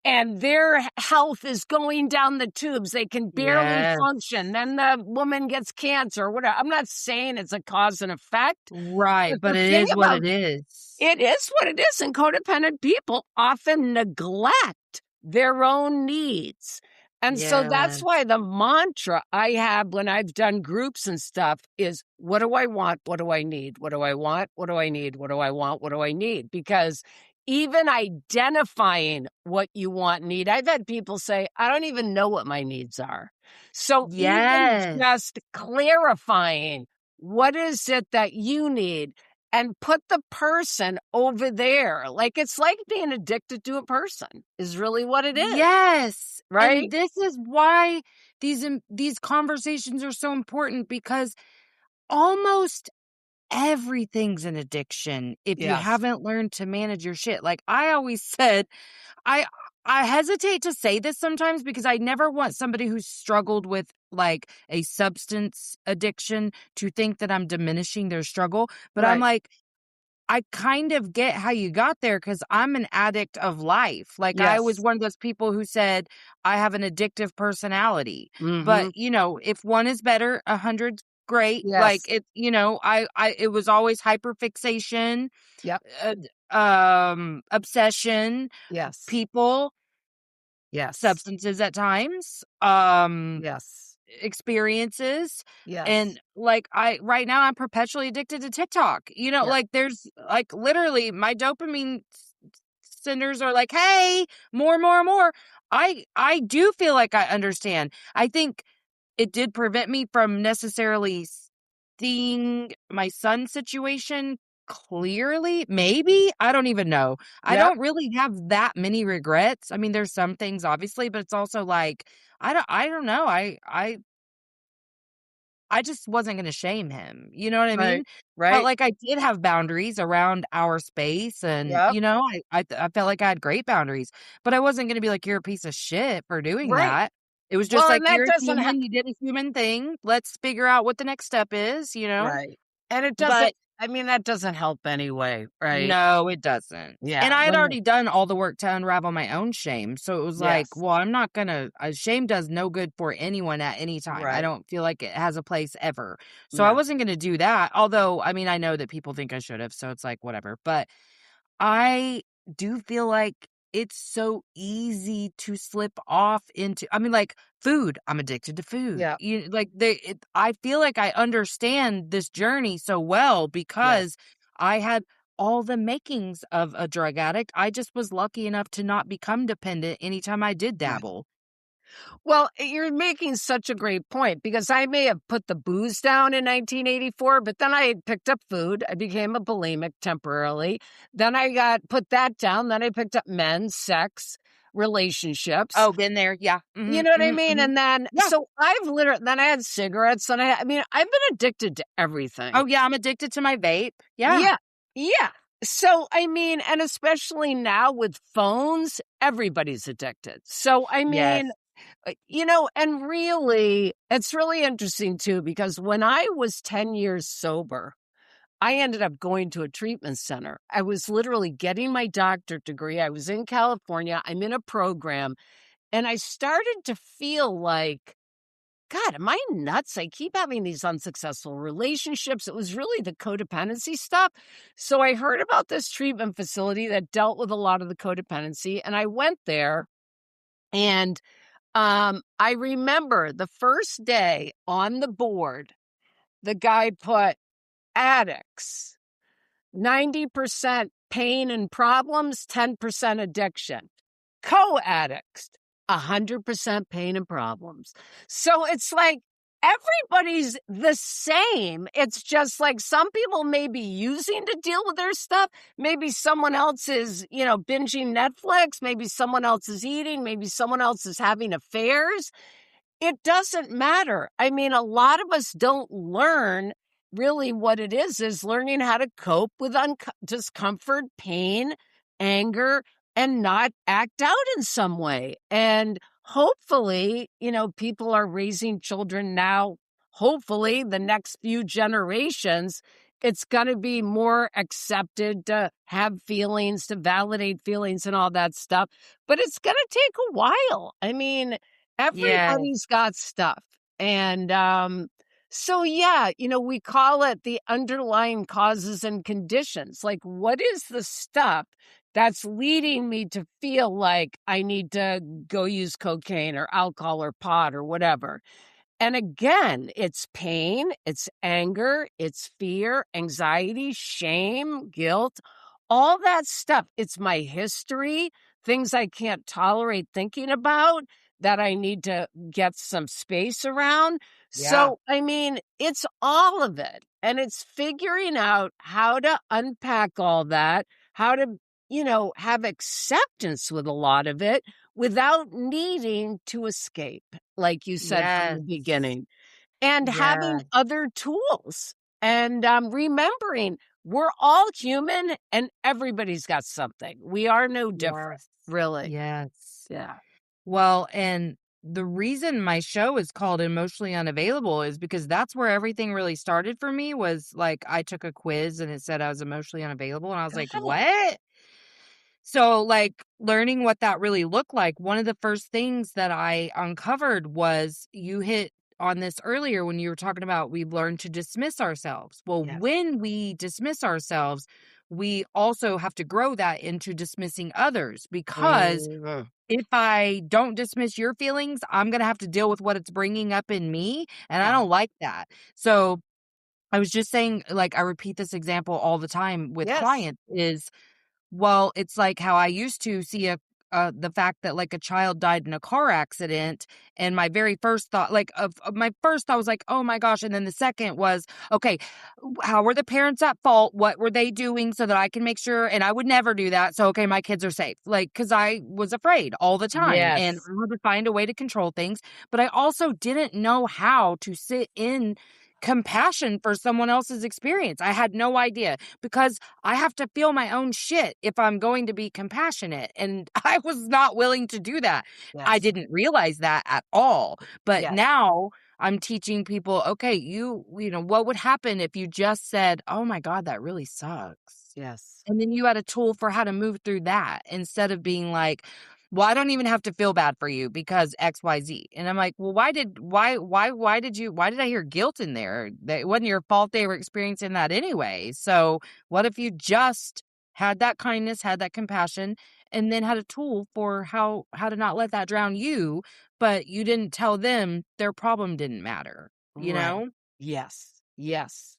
and their health is going down the tubes. They can barely Yes. function. Then the woman gets cancer or whatever. I'm not saying it's a cause and effect, Right, but but the it thing is what about it is. it is what it is, and codependent people often neglect their own needs. And so that's why Yes. the mantra I have when I've done groups and stuff is, what do I want? What do I need? What do I want? What do I need? What do I want? What do I need? Because even identifying what you want and need, I've had people say, I don't even know what my needs are. So even Yes. just clarifying, what is it that you need? And put the person over there. Like, it's like being addicted to a person is really what it is, Yes, right? and this is why these conversations are so important, because almost everything's an addiction if you Yes. haven't learned to manage your shit. Like I always said, I I hesitate to say this sometimes because I never want somebody who's struggled with like a substance addiction to think that I'm diminishing their struggle, but I'm Right. like, I kind of get how you got there because I'm an addict of life. Like I was Yes. one of those people who said I have an addictive personality. But Mm-hmm. if one is better, 100's great. Like Yes. I it was always hyperfixation, Yep. obsession, Yes. people, Yes. substances at times, Yes. experiences. Yes. And like I right now I'm perpetually addicted to TikTok. Yeah. Like there's like literally my dopamine centers are like, "Hey, more, more, more." I do feel like I understand. I think it did prevent me from necessarily seeing my son's situation clearly. Maybe, I don't even know. I Yep. don't really have that many regrets. I mean, there's some things obviously, but it's also like I don't know. I just wasn't gonna shame him, you know what I mean? Right. Felt Right. like I did have boundaries around our space and, Yep. I felt like I had great boundaries, but I wasn't gonna be like, "You're a piece of shit for doing Right. that." It was just Well, and like, that "You're a doesn't human, you did a human thing, let's figure out what the next step is," you know? right. And it doesn't, But I mean, that doesn't help anyway, right? no, it doesn't. And Yeah. I had When, already done all the work to unravel my own shame. So it was like, yes. well, I'm not gonna, shame does no good for anyone at any time. I Right. don't feel like it has a place ever. So I No. wasn't gonna do that. Although, I mean, I know that people think I should have. So it's like, whatever. But I do feel like it's so easy to slip off into, I mean, like food. I'm addicted to food. Yeah. I feel like I understand this journey so well Yes. because I had all the makings of a drug addict. I just was lucky enough to not become dependent anytime I did Yeah. dabble. Well, you're making such a great point because I may have put the booze down in 1984, but then I picked up food. I became a bulimic temporarily. Then I got put that down. Then I picked up men, sex, relationships. Oh, been there. Yeah. You Hmm, know what I hmm, mean? hmm. And then, Yeah. so I've literally, then I had cigarettes and I mean, I've been addicted to everything. Oh, yeah. I'm addicted to my vape. Yeah. Yeah. Yeah. So, I mean, and especially now with phones, everybody's addicted. So, I Yes. mean, and really, it's really interesting too, because when I was 10 years sober, I ended up going to a treatment center. I was literally getting my doctorate degree. I was in California. I'm in a program, and I started to feel like, God, am I nuts? I keep having these unsuccessful relationships. It was really the codependency stuff. So I heard about this treatment facility that dealt with a lot of the codependency, and I went there. And I remember the first day on the board, the guy put addicts, 90% pain and problems, 10% addiction. Co-addicts, 100% pain and problems. So it's like everybody's the same. It's just like some people may be using to deal with their stuff. Maybe someone else is, binging Netflix. Maybe someone else is eating. Maybe someone else is having affairs. It doesn't matter. I mean, a lot of us don't learn really what it is learning how to cope with discomfort, pain, anger, and not act out in some way. And hopefully, people are raising children now. Hopefully, the next few generations, it's going to be more accepted to have feelings, to validate feelings and all that stuff. But it's going to take a while. I mean, Yes. everybody's got stuff. And so, yeah, we call it the underlying causes and conditions. Like, what is the stuff that's leading me to feel like I need to go use cocaine or alcohol or pot or whatever? And again, it's pain, it's anger, it's fear, anxiety, shame, guilt, all that stuff. It's my history, things I can't tolerate thinking about that I need to get some space around. Yeah. So, I mean, it's all of it. And it's figuring out how to unpack all that, how to, have acceptance with a lot of it without needing to escape, like you said from the Yes. beginning, and having Yeah. other tools and remembering we're all human and everybody's got something. We are no different, Yes. really. Yes. Yeah. Well, and the reason my show is called Emotionally Unavailable is because that's where everything really started for me was like I took a quiz and it said I was emotionally unavailable and I was like, Good. "What?" So, like, learning what that really looked like, one of the first things that I uncovered was you hit on this earlier when you were talking about we learn to dismiss ourselves. Well, Yes. when we dismiss ourselves, we also have to grow that into dismissing others because Mhm. if I don't dismiss your feelings, I'm going to have to deal with what it's bringing up in me. And I Yeah. don't like that. So I was just saying, like, I repeat this example all the time with Yes. clients is well, it's like how I used to see the fact that like a child died in a car accident, and my very first thought, like of my first thought was like, oh my gosh, and then the second was, okay, how were the parents at fault? What were they doing so that I can make sure? And I would never do that. So okay, my kids are safe, like because I was afraid all the time, and Yes. I had to find a way to control things. But I also didn't know how to sit in compassion for someone else's experience. I had no idea because I have to feel my own shit if I'm going to be compassionate. And I was not willing to do that. I Yes. didn't realize that at all. But Yes. now I'm teaching people, okay, what would happen if you just said, oh my God, that really sucks. Yes. And then you had a tool for how to move through that instead of being like, well, I don't even have to feel bad for you because XYZ. And I'm like, well, why did I hear guilt in there? That it wasn't your fault they were experiencing that anyway. So what if you just had that kindness, had that compassion, and then had a tool for how to not let that drown you, but you didn't tell them their problem didn't matter, you Right. know? Yes. Yes.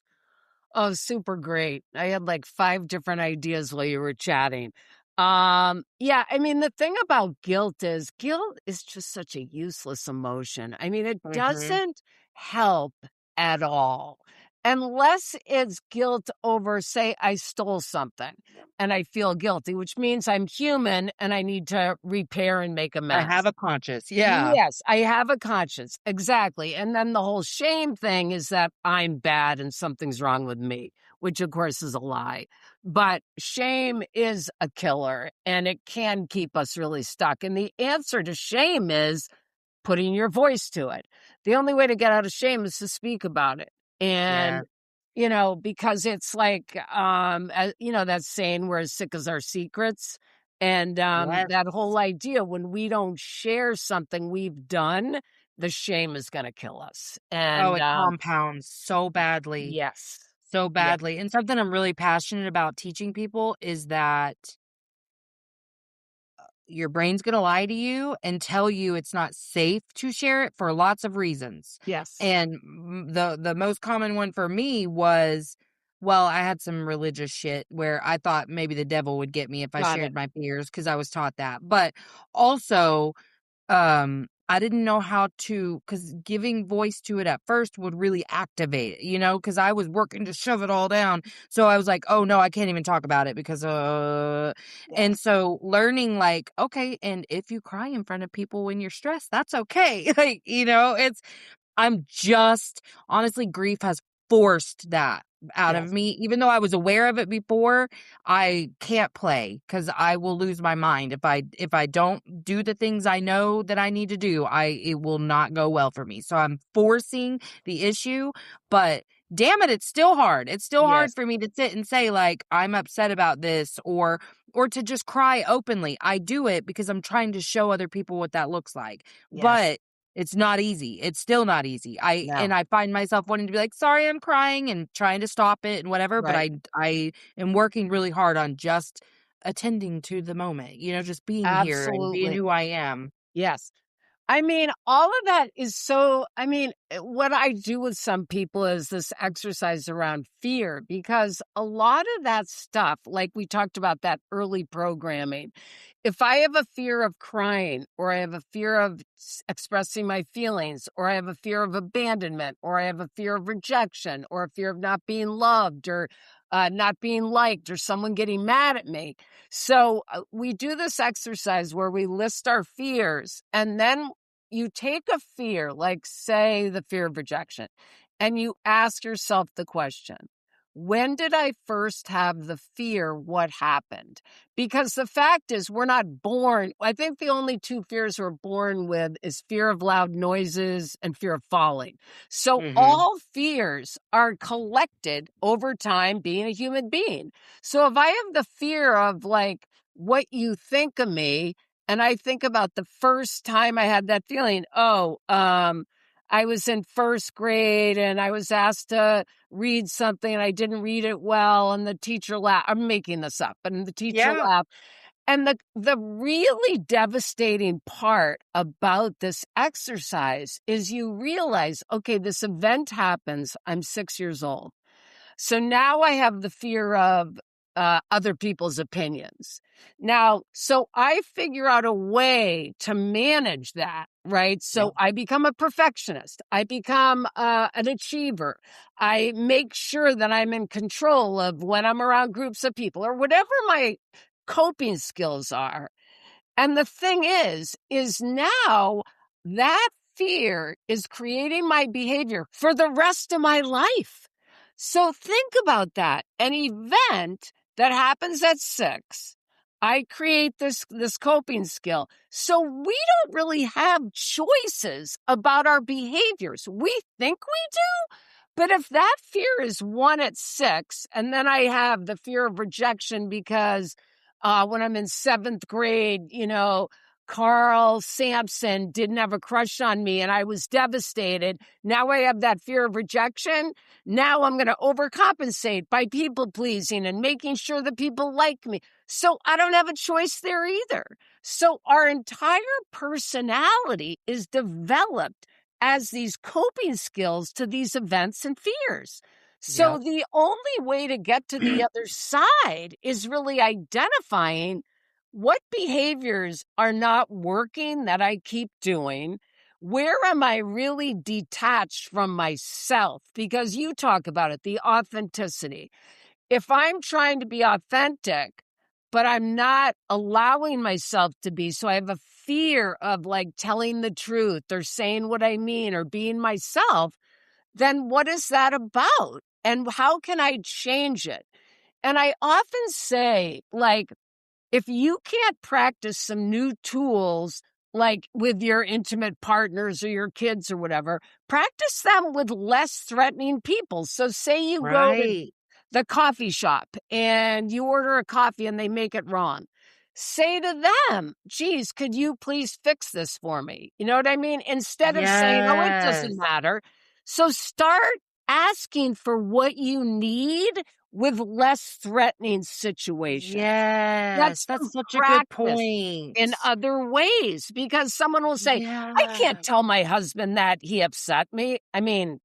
Oh, super great. I had like 5 different ideas while you were chatting. Yeah, I mean, the thing about guilt is just such a useless emotion. I mean, it Hmm. doesn't help at all unless it's guilt over, say, I stole something and I feel guilty, which means I'm human and I need to repair and make I have amends. a conscience. Yeah. Yes, I have a conscience. Exactly. And then the whole shame thing is that I'm bad and something's wrong with me, which of course is a lie. But shame is a killer and it can keep us really stuck. And the answer to shame is putting your voice to it. The only way to get out of shame is to speak about it. Yeah. And because it's like, that saying, we're as sick as our secrets. And Yes. that whole idea, when we don't share something we've done, the shame is going to kill us. Oh, And it compounds so badly, yes, so yeah, badly, and something I'm really passionate about teaching people is that your brain's gonna lie to you and tell you it's not safe to share it for lots of reasons, yes, and the most common one for me was, well, I had some religious shit where I thought maybe the devil would get me if I got it. shared my fears because I was taught that, but also I didn't know how to, because giving voice to it at first would really activate it, because I was working to shove it all down. So I was like, oh no, I can't even talk about it because, and Yes, so learning like, okay, and if you cry in front of people when you're stressed, that's okay. Like, it's, I'm just, honestly, grief has forced that. out of Yes. me. Even though I was aware of it before, I can't play because I will lose my mind if I don't do the things I know that I need to do. It will not go well for me. So I'm forcing the issue, but damn it, it's still hard. It's still hard Yes. for me to sit and say like I'm upset about this or to just cry openly. I do it because I'm trying to show other people what that looks like. Yes. But it's not easy. It's still not easy. No. I find myself wanting to be like, "Sorry, I'm crying," and trying to stop it and whatever, but Right. I am working really hard on just attending to the moment, just being here and being Absolutely. who I am. Yes. I mean, all of that is so, what I do with some people is this exercise around fear, because a lot of that stuff, like we talked about that early programming, if I have a fear of crying, or I have a fear of expressing my feelings, or I have a fear of abandonment, or I have a fear of rejection, or a fear of not being loved, or not being liked, or someone getting mad at me. So we do this exercise where we list our fears, and then you take a fear, like say the fear of rejection, and you ask yourself the question, when did I first have the fear? What happened? Because the fact is, we're not born. I think the only two fears we're born with is fear of loud noises and fear of falling. So Mhm. all fears are collected over time being a human being. So if I have the fear of like what you think of me, and I think about the first time I had that feeling, I was in first grade and I was asked to read something and I didn't read it well, and the teacher laughed. I'm making this up, and the teacher Yeah. laughed. And the really devastating part about this exercise is you realize, okay, this event happens. I'm 6 years old. So now I have the fear of other people's opinions. Now, so I figure out a way to manage that, right? Yeah. So I become a perfectionist. I become an achiever. I make sure that I'm in control of when I'm around groups of people or whatever my coping skills are. And the thing is now that fear is creating my behavior for the rest of my life. So think about that. An event that happens at 6, I create this coping skill. So we don't really have choices about our behaviors. We think we do, but if that fear is 1 at 6, and then I have the fear of rejection because when I'm in 7th grade, Carl Sampson didn't have a crush on me and I was devastated. Now I have that fear of rejection. Now I'm going to overcompensate by people pleasing and making sure that people like me. So I don't have a choice there either. So our entire personality is developed as these coping skills to these events and fears. So Yep. the only way to get to the other side is really identifying what behaviors are not working that I keep doing. Where am I really detached from myself? Because you talk about it, the authenticity. If I'm trying to be authentic, but I'm not allowing myself to be, so I have a fear of like telling the truth or saying what I mean or being myself, then what is that about? And how can I change it? And I often say, like, if you can't practice some new tools, like with your intimate partners or your kids or whatever, practice them with less threatening people. So, say you go to Right. the coffee shop and you order a coffee and they make it wrong. Say to them, geez, could you please fix this for me? You know what I mean? Instead of saying, oh, it doesn't Yes. matter. So start asking for what you need with less threatening situations. Yes. That's That's some such a good practice point. in other ways, because someone will say, I can't Yeah. tell my husband that he upset me. I mean,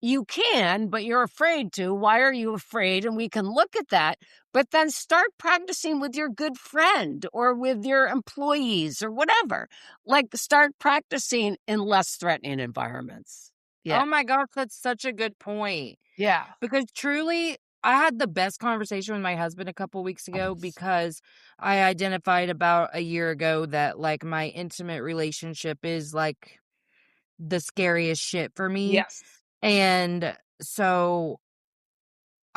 you can, but you're afraid to. Why are you afraid? And we can look at that, but then start practicing with your good friend or with your employees or whatever. Like start practicing in less threatening environments. Yeah. Oh my gosh, that's such a good point. Yeah. Because truly, I had the best conversation with my husband a couple weeks ago because I identified about a year ago that like my intimate relationship is like the scariest shit for me. Yes. And so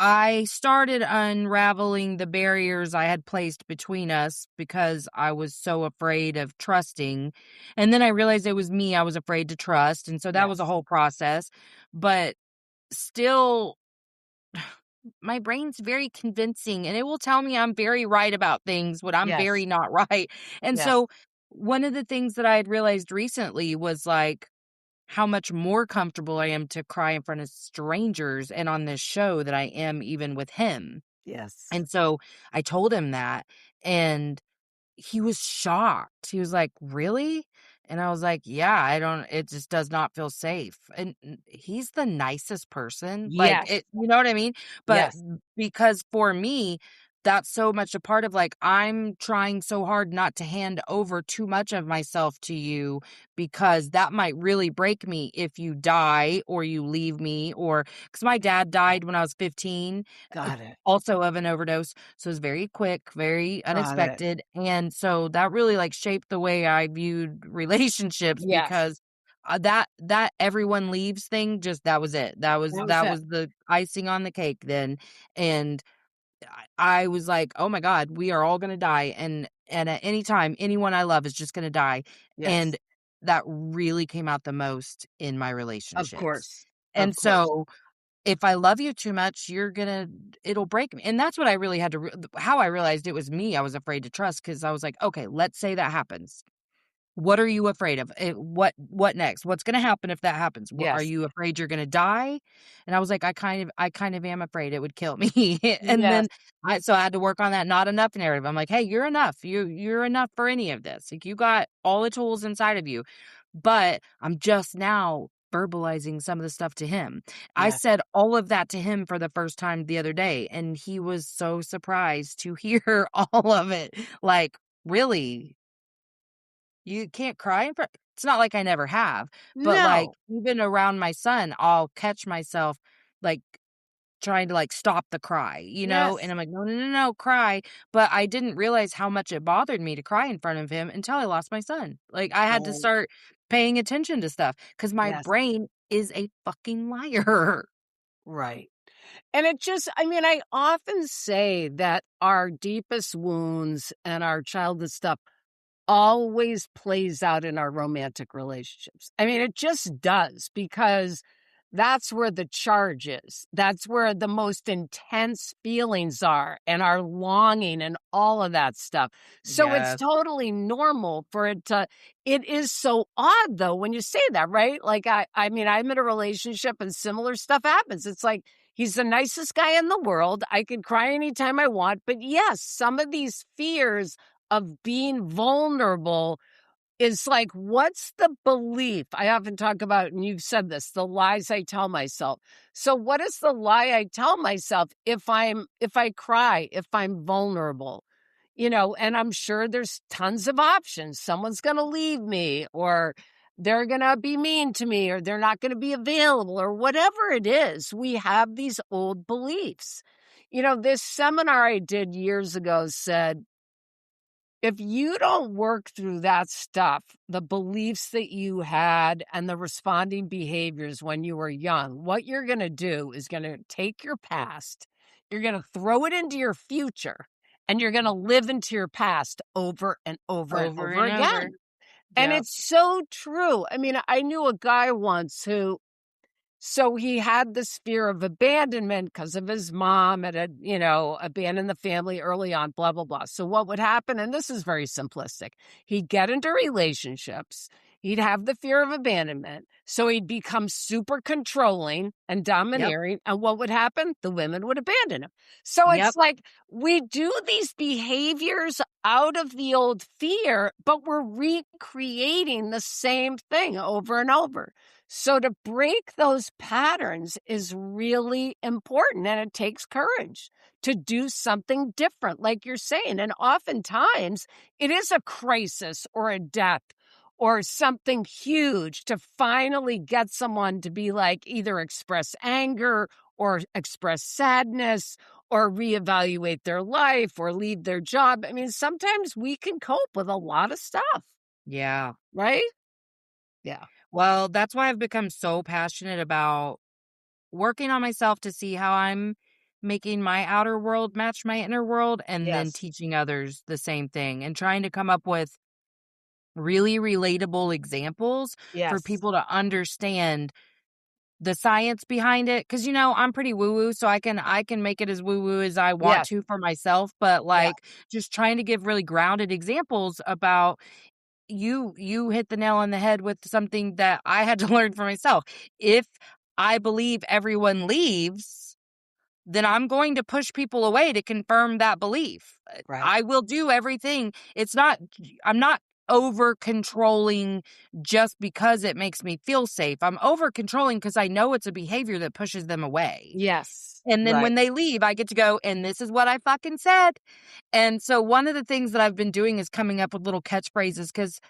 I started unraveling the barriers I had placed between us because I was so afraid of trusting. And then I realized it was me I was afraid to trust. And so that was a Yes. whole process. But still, my brain's very convincing and it will tell me I'm very right about things when I'm very Yes. not right. And Yes. so one of the things that I had realized recently was like how much more comfortable I am to cry in front of strangers and on this show that I am even with him. Yes. And so I told him that, and he was shocked. He was like, "Really?" And I was like, "Yeah, I don't it just does not feel safe." And he's the nicest person. Like, Yes. you know what I mean? But Yes. because for me, that's so much a part of like I'm trying so hard not to hand over too much of myself to you because that might really break me if you die or you leave me or cuz my dad died when I was 15, uh, Got it. also of an overdose. So it's very quick, very Got it. unexpected, and so that really, like, shaped the way I viewed relationships Yes. because, that everyone leaves thing, just that was it. That was That was that it. was the icing on the cake then, and I was like, "Oh my god, we are all gonna die, and at any time, anyone I love is just gonna die," Yes. and that really came out the most in my Of relationships, course. and Of course. so if I love you too much, it'll break me, and that's what I really had to how I realized it was me I was afraid to trust because I was like, "Okay, let's say that happens. What are you afraid of? What next? What's gonna happen if that happens? Are Yes. you afraid you're gonna die?" And I was like, I kind of am afraid it would kill me." And Yes. then I had to work on that not enough narrative. I'm like, "Hey, you're enough. You're enough for any of this. Like, you got all the tools inside of you." But I'm just now verbalizing some of the stuff to him. I Yes. said all of that to him for the first time the other day, and he was so surprised to hear all of it. Like, "Really? You can't cry in front." It's not like I never have, but, like, No. even around my son, I'll catch myself, like, trying to, like, stop the cry, and Yes. I'm like, "No, no, no, no, cry," but I didn't realize how much it bothered me to cry in front of him until I lost my son. Like, I had to Right. start paying attention to stuff because my Yes. brain is a fucking liar. Right. And it just, I mean, I often say that our deepest wounds and our childhood stuff always plays out in our romantic relationships. I mean, it just does because that's where the charge is. That's where the most intense feelings are and our longing and all of that stuff. So it's Yes. totally normal for it to it is so odd though when you say that, right? Like I mean, I'm in a relationship and similar stuff happens. It's like he's the nicest guy in the world. I can cry anytime I want, but yes, some of these fears of being vulnerable is like, what's the belief? I often talk about, and you've said this, the lies I tell myself. So what is the lie I tell myself if I cry, if I'm vulnerable? And I'm sure there's tons of options. Someone's going to leave me or they're going to be mean to me or they're not going to be available or whatever it is. We have these old beliefs. This seminar I did years ago said, if you don't work through that stuff, the beliefs that you had and the responding behaviors when you were young, what you're going to do is going to take your past, you're going to throw it into your future, and you're going to live into your past over and over and Over over and over. again. And Yep. it's so true. I mean, I knew a guy once who so he had this fear of abandonment because of his mom had, abandoned the family early on, blah, blah, blah. So what would happen, and this is very simplistic, he'd get into relationships, he'd have the fear of abandonment. So he'd become super controlling and Yep. domineering. And what would happen? The women would abandon him. So it's Yep. like we do these behaviors out of the old fear, but we're recreating the same thing over and over. So to break those patterns is really important and it takes courage to do something different, like you're saying. And oftentimes it is a crisis or a death or something huge to finally get someone to be like either express anger or express sadness or reevaluate their life or leave their job. I mean, sometimes we can cope with a lot of stuff, Yeah. right? Yeah. Well, that's why I've become so passionate about working on myself to see how I'm making my outer world match my inner world, and then Yes. teaching others the same thing and trying to come up with really relatable examples for Yes. people to understand the science behind it. Because I'm pretty woo woo, so I can make it as woo woo as I want Yes. to for myself, but Yeah. like just trying to give really grounded examples about you hit the nail on the head with something that I had to learn for myself. If I believe everyone leaves, then I'm going to push people away to confirm that belief. Right. I will do everything. I'm not over controlling just because it makes me feel safe. I'm over controlling because I know it's a behavior that pushes them away. Yes. And then Right. when they leave, I get to go, and this is what I fucking said. And so one of the things that I've been doing is coming up with little catchphrases because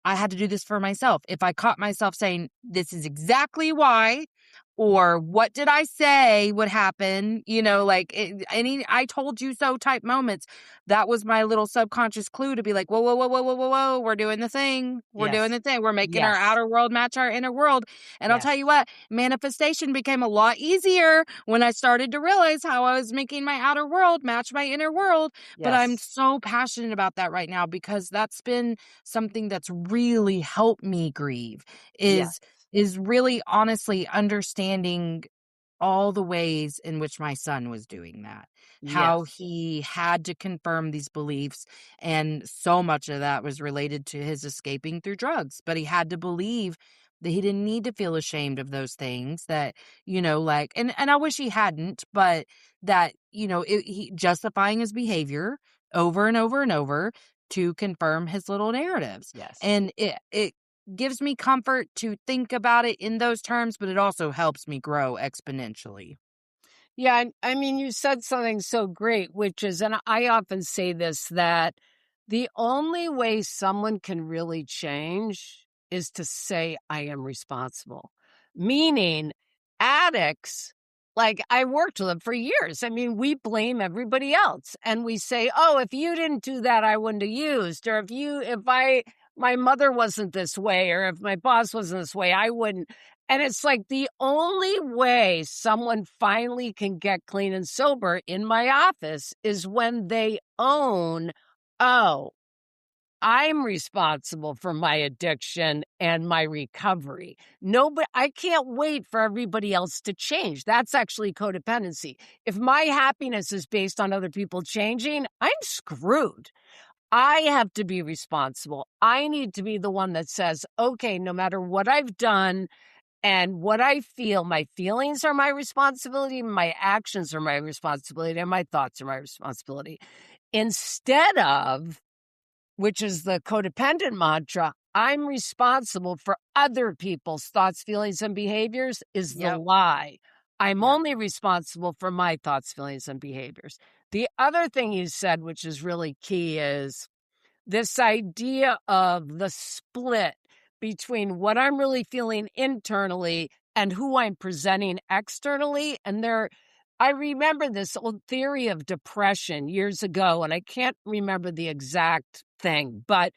I had to do this for myself. If I caught myself saying, this is exactly why, or what did I say would happen, like any I told you so type moments, that was my little subconscious clue to be like, whoa, whoa, whoa, whoa, whoa, whoa, whoa, we're doing the thing. We're doing Yes. the thing. We're making our Yes. outer world match our inner world. And I'll tell you Yes. what, manifestation became a lot easier when I started to realize how I was making my outer world match my inner world. But I'm Yes. so passionate about that right now because that's been something that's really helped me grieve Yes. is really honestly understanding all the ways in which my son was doing that, how Yes. he had to confirm these beliefs. And so much of that was related to his escaping through drugs. But he had to believe that he didn't need to feel ashamed of those things that, like, and I wish he hadn't, but that, he justifying his behavior over and over and over to confirm his little narratives. Yes. And it gives me comfort to think about it in those terms, but it also helps me grow exponentially. Yeah, I mean, you said something so great, which is, and I often say this, that the only way someone can really change is to say, I am responsible. Meaning, addicts, like I worked with them for years. I mean, we blame everybody else and we say, oh, if you didn't do that, I wouldn't have used. Or my mother wasn't this way, or if my boss wasn't this way, I wouldn't. And it's like the only way someone finally can get clean and sober in my office is when they own, oh, I'm responsible for my addiction and my recovery. Nobody, I can't wait for everybody else to change. That's actually codependency. If my happiness is based on other people changing, I'm screwed. I have to be responsible. I need to be the one that says, okay, no matter what I've done, and what I feel, my feelings are my responsibility, my actions are my responsibility, and my thoughts are my responsibility. Instead of, which is the codependent mantra, I'm responsible for other people's thoughts, feelings, and behaviors, is the Yep. lie. I'm Yep. only responsible for my thoughts, feelings, and behaviors. The other thing you said, which is really key, is this idea of the split between what I'm really feeling internally and who I'm presenting externally. And I remember this old theory of depression years ago, and I can't remember the exact thing, but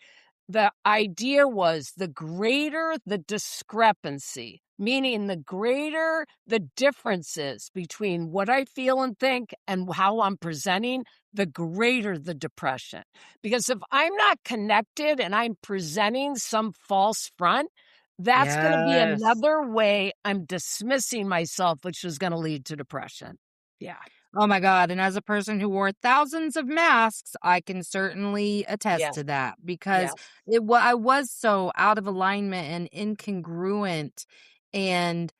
the idea was the greater the discrepancy, meaning the greater the differences between what I feel and think and how I'm presenting, the greater the depression. Because if I'm not connected and I'm presenting some false front, that's going to be Yes. another way I'm dismissing myself, which is going to lead to depression. Yeah. Oh my God. And as a person who wore thousands of masks, I can certainly attest Yes. to that because Yes. I was so out of alignment and incongruent and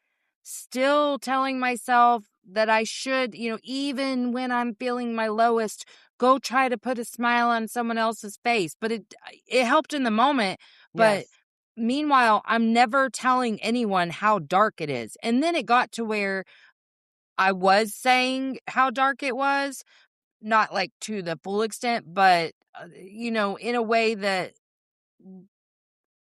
still telling myself that I should, even when I'm feeling my lowest, go try to put a smile on someone else's face. But it helped in the moment. But Yes. meanwhile, I'm never telling anyone how dark it is. And then it got to where I was saying how dark it was, not like to the full extent, but, in a way that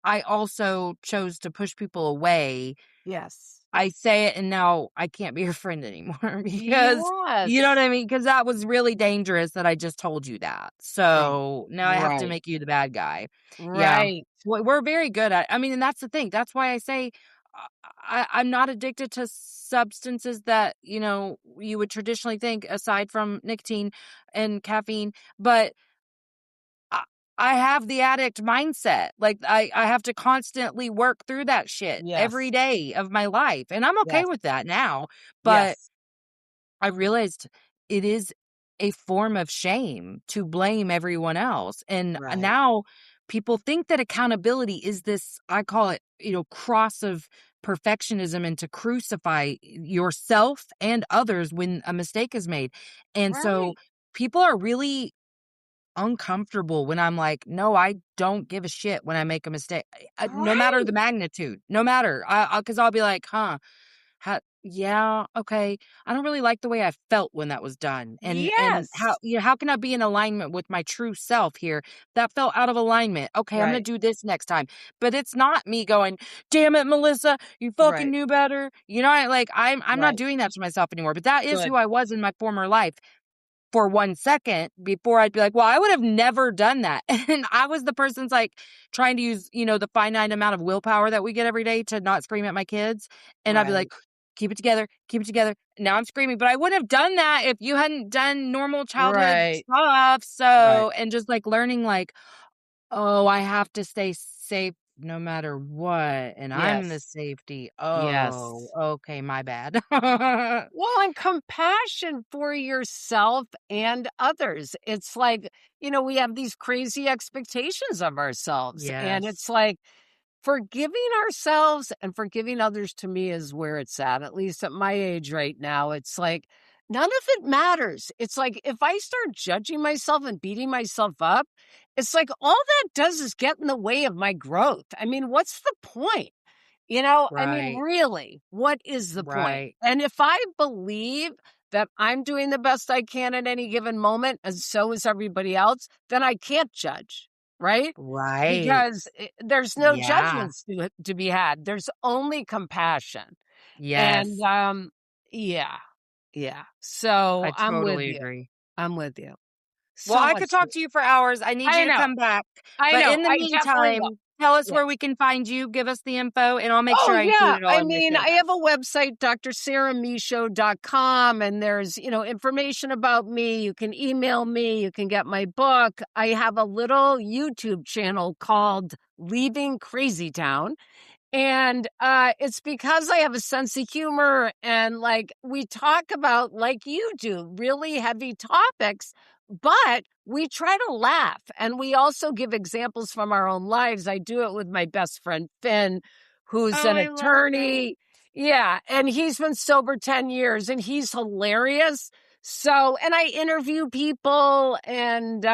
I also chose to push people away. Yes. I say it and now I can't be your friend anymore because you know what Yes. I mean? Because that was really dangerous that I just told you that. Right. So now I have to Right. make you the bad guy. Yeah. Right. We're very good at, I mean, and that's the thing. That's why I say I'm not addicted to substances that, you would traditionally think aside from nicotine and caffeine, but I, I have the addict mindset. Like I have to constantly work through that shit every Yes. day of my life. And I'm okay Yes. with that now. But Yes. I realized it is a form of shame to blame everyone else. And Right. now people think that accountability is this, I call it, cross of perfectionism, and to crucify yourself and others when a mistake is made. And so Right. people are really uncomfortable when I'm like, no, I don't give a shit when I make a mistake, no matter the Right. magnitude, no matter, because I'll be like, yeah, okay. I don't really like the way I felt when that was done. And Yes. how can I be in alignment with my true self here? That felt out of alignment. Okay, I'm gonna Right. do this next time. But it's not me going, damn it, Melissa, you fucking Right. knew better. I'm not Right. doing that to myself anymore. But that is who Good. I was in my former life for 1 second before I'd be like, well, I would have never done that. And I was the person's like trying to use, the finite amount of willpower that we get every day to not scream at my kids. And I'd be Right. like, keep it together, keep it together. Now I'm screaming, but I wouldn't have done that if you hadn't done normal childhood Right. stuff. Right. So, and just like learning, like, oh, I have to stay safe no matter what. And I'm the Yes. safety. Yes. Oh, okay, my bad. Well, and compassion for yourself and others. It's like, we have these crazy expectations of ourselves. And it's Yes. like forgiving ourselves and forgiving others to me is where it's at least at my age right now. It's like none of it matters. It's like if I start judging myself and beating myself up, it's like all that does is get in the way of my growth. I mean, what's the point? Right. Really, what is the point? Right. And if I believe that I'm doing the best I can at any given moment, and so is everybody else, then I can't judge, right? Right. Because there's no Yeah. judgments to be had. There's only compassion. And Yes. yeah, yeah. So I I'm with totally you. agree. I'm with you. Well, So I much. could talk to you for hours. I need you I to know. come back. I But know. in the I definitely will. meantime, tell us Yes. where we can find you. Give us the info, and I'll make Oh, sure I include yeah. it all in the show I have a notes. website, drsarahmichaud.com, and there's, information about me. You can email me. You can get my book. I have a little YouTube channel called Leaving Crazy Town. And it's because I have a sense of humor and like we talk about, like you do, really heavy topics, but we try to laugh. And we also give examples from our own lives. I do it with my best friend, Finn, who's Oh, an I love that. attorney. Yeah. And he's been sober 10 years and he's hilarious. So, and I interview people and,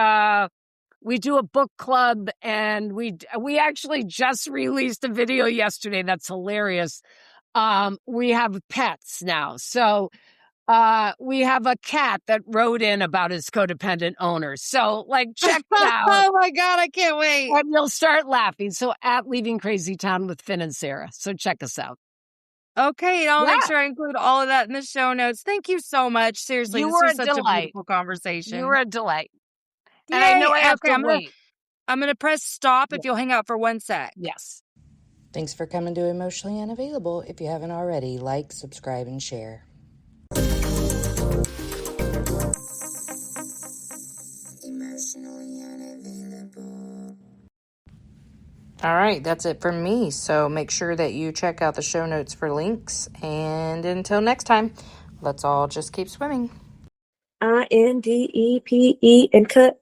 we do a book club, and we actually just released a video yesterday that's hilarious. We have pets now. So we have a cat that wrote in about his codependent owner. So like check it out Oh my God, I can't wait. and you'll start laughing. So at Leaving Crazy Town with Finn and Sarah. So check us out. Okay, and I'll make Yeah, sure I include all of that in the show notes. Thank you so much. Seriously, you this were was a such a delight. beautiful You were conversation. a delight. And I know Yay. I have Okay, to wait. I'm gonna press stop Yeah. if you'll hang out for 1 sec. Yes. Thanks for coming to Emotionally Unavailable. If you haven't already, like, subscribe, and share. Emotionally Unavailable. All right, that's it from me. So make sure that you check out the show notes for links. And until next time, let's all just keep swimming. INDEPE and cut.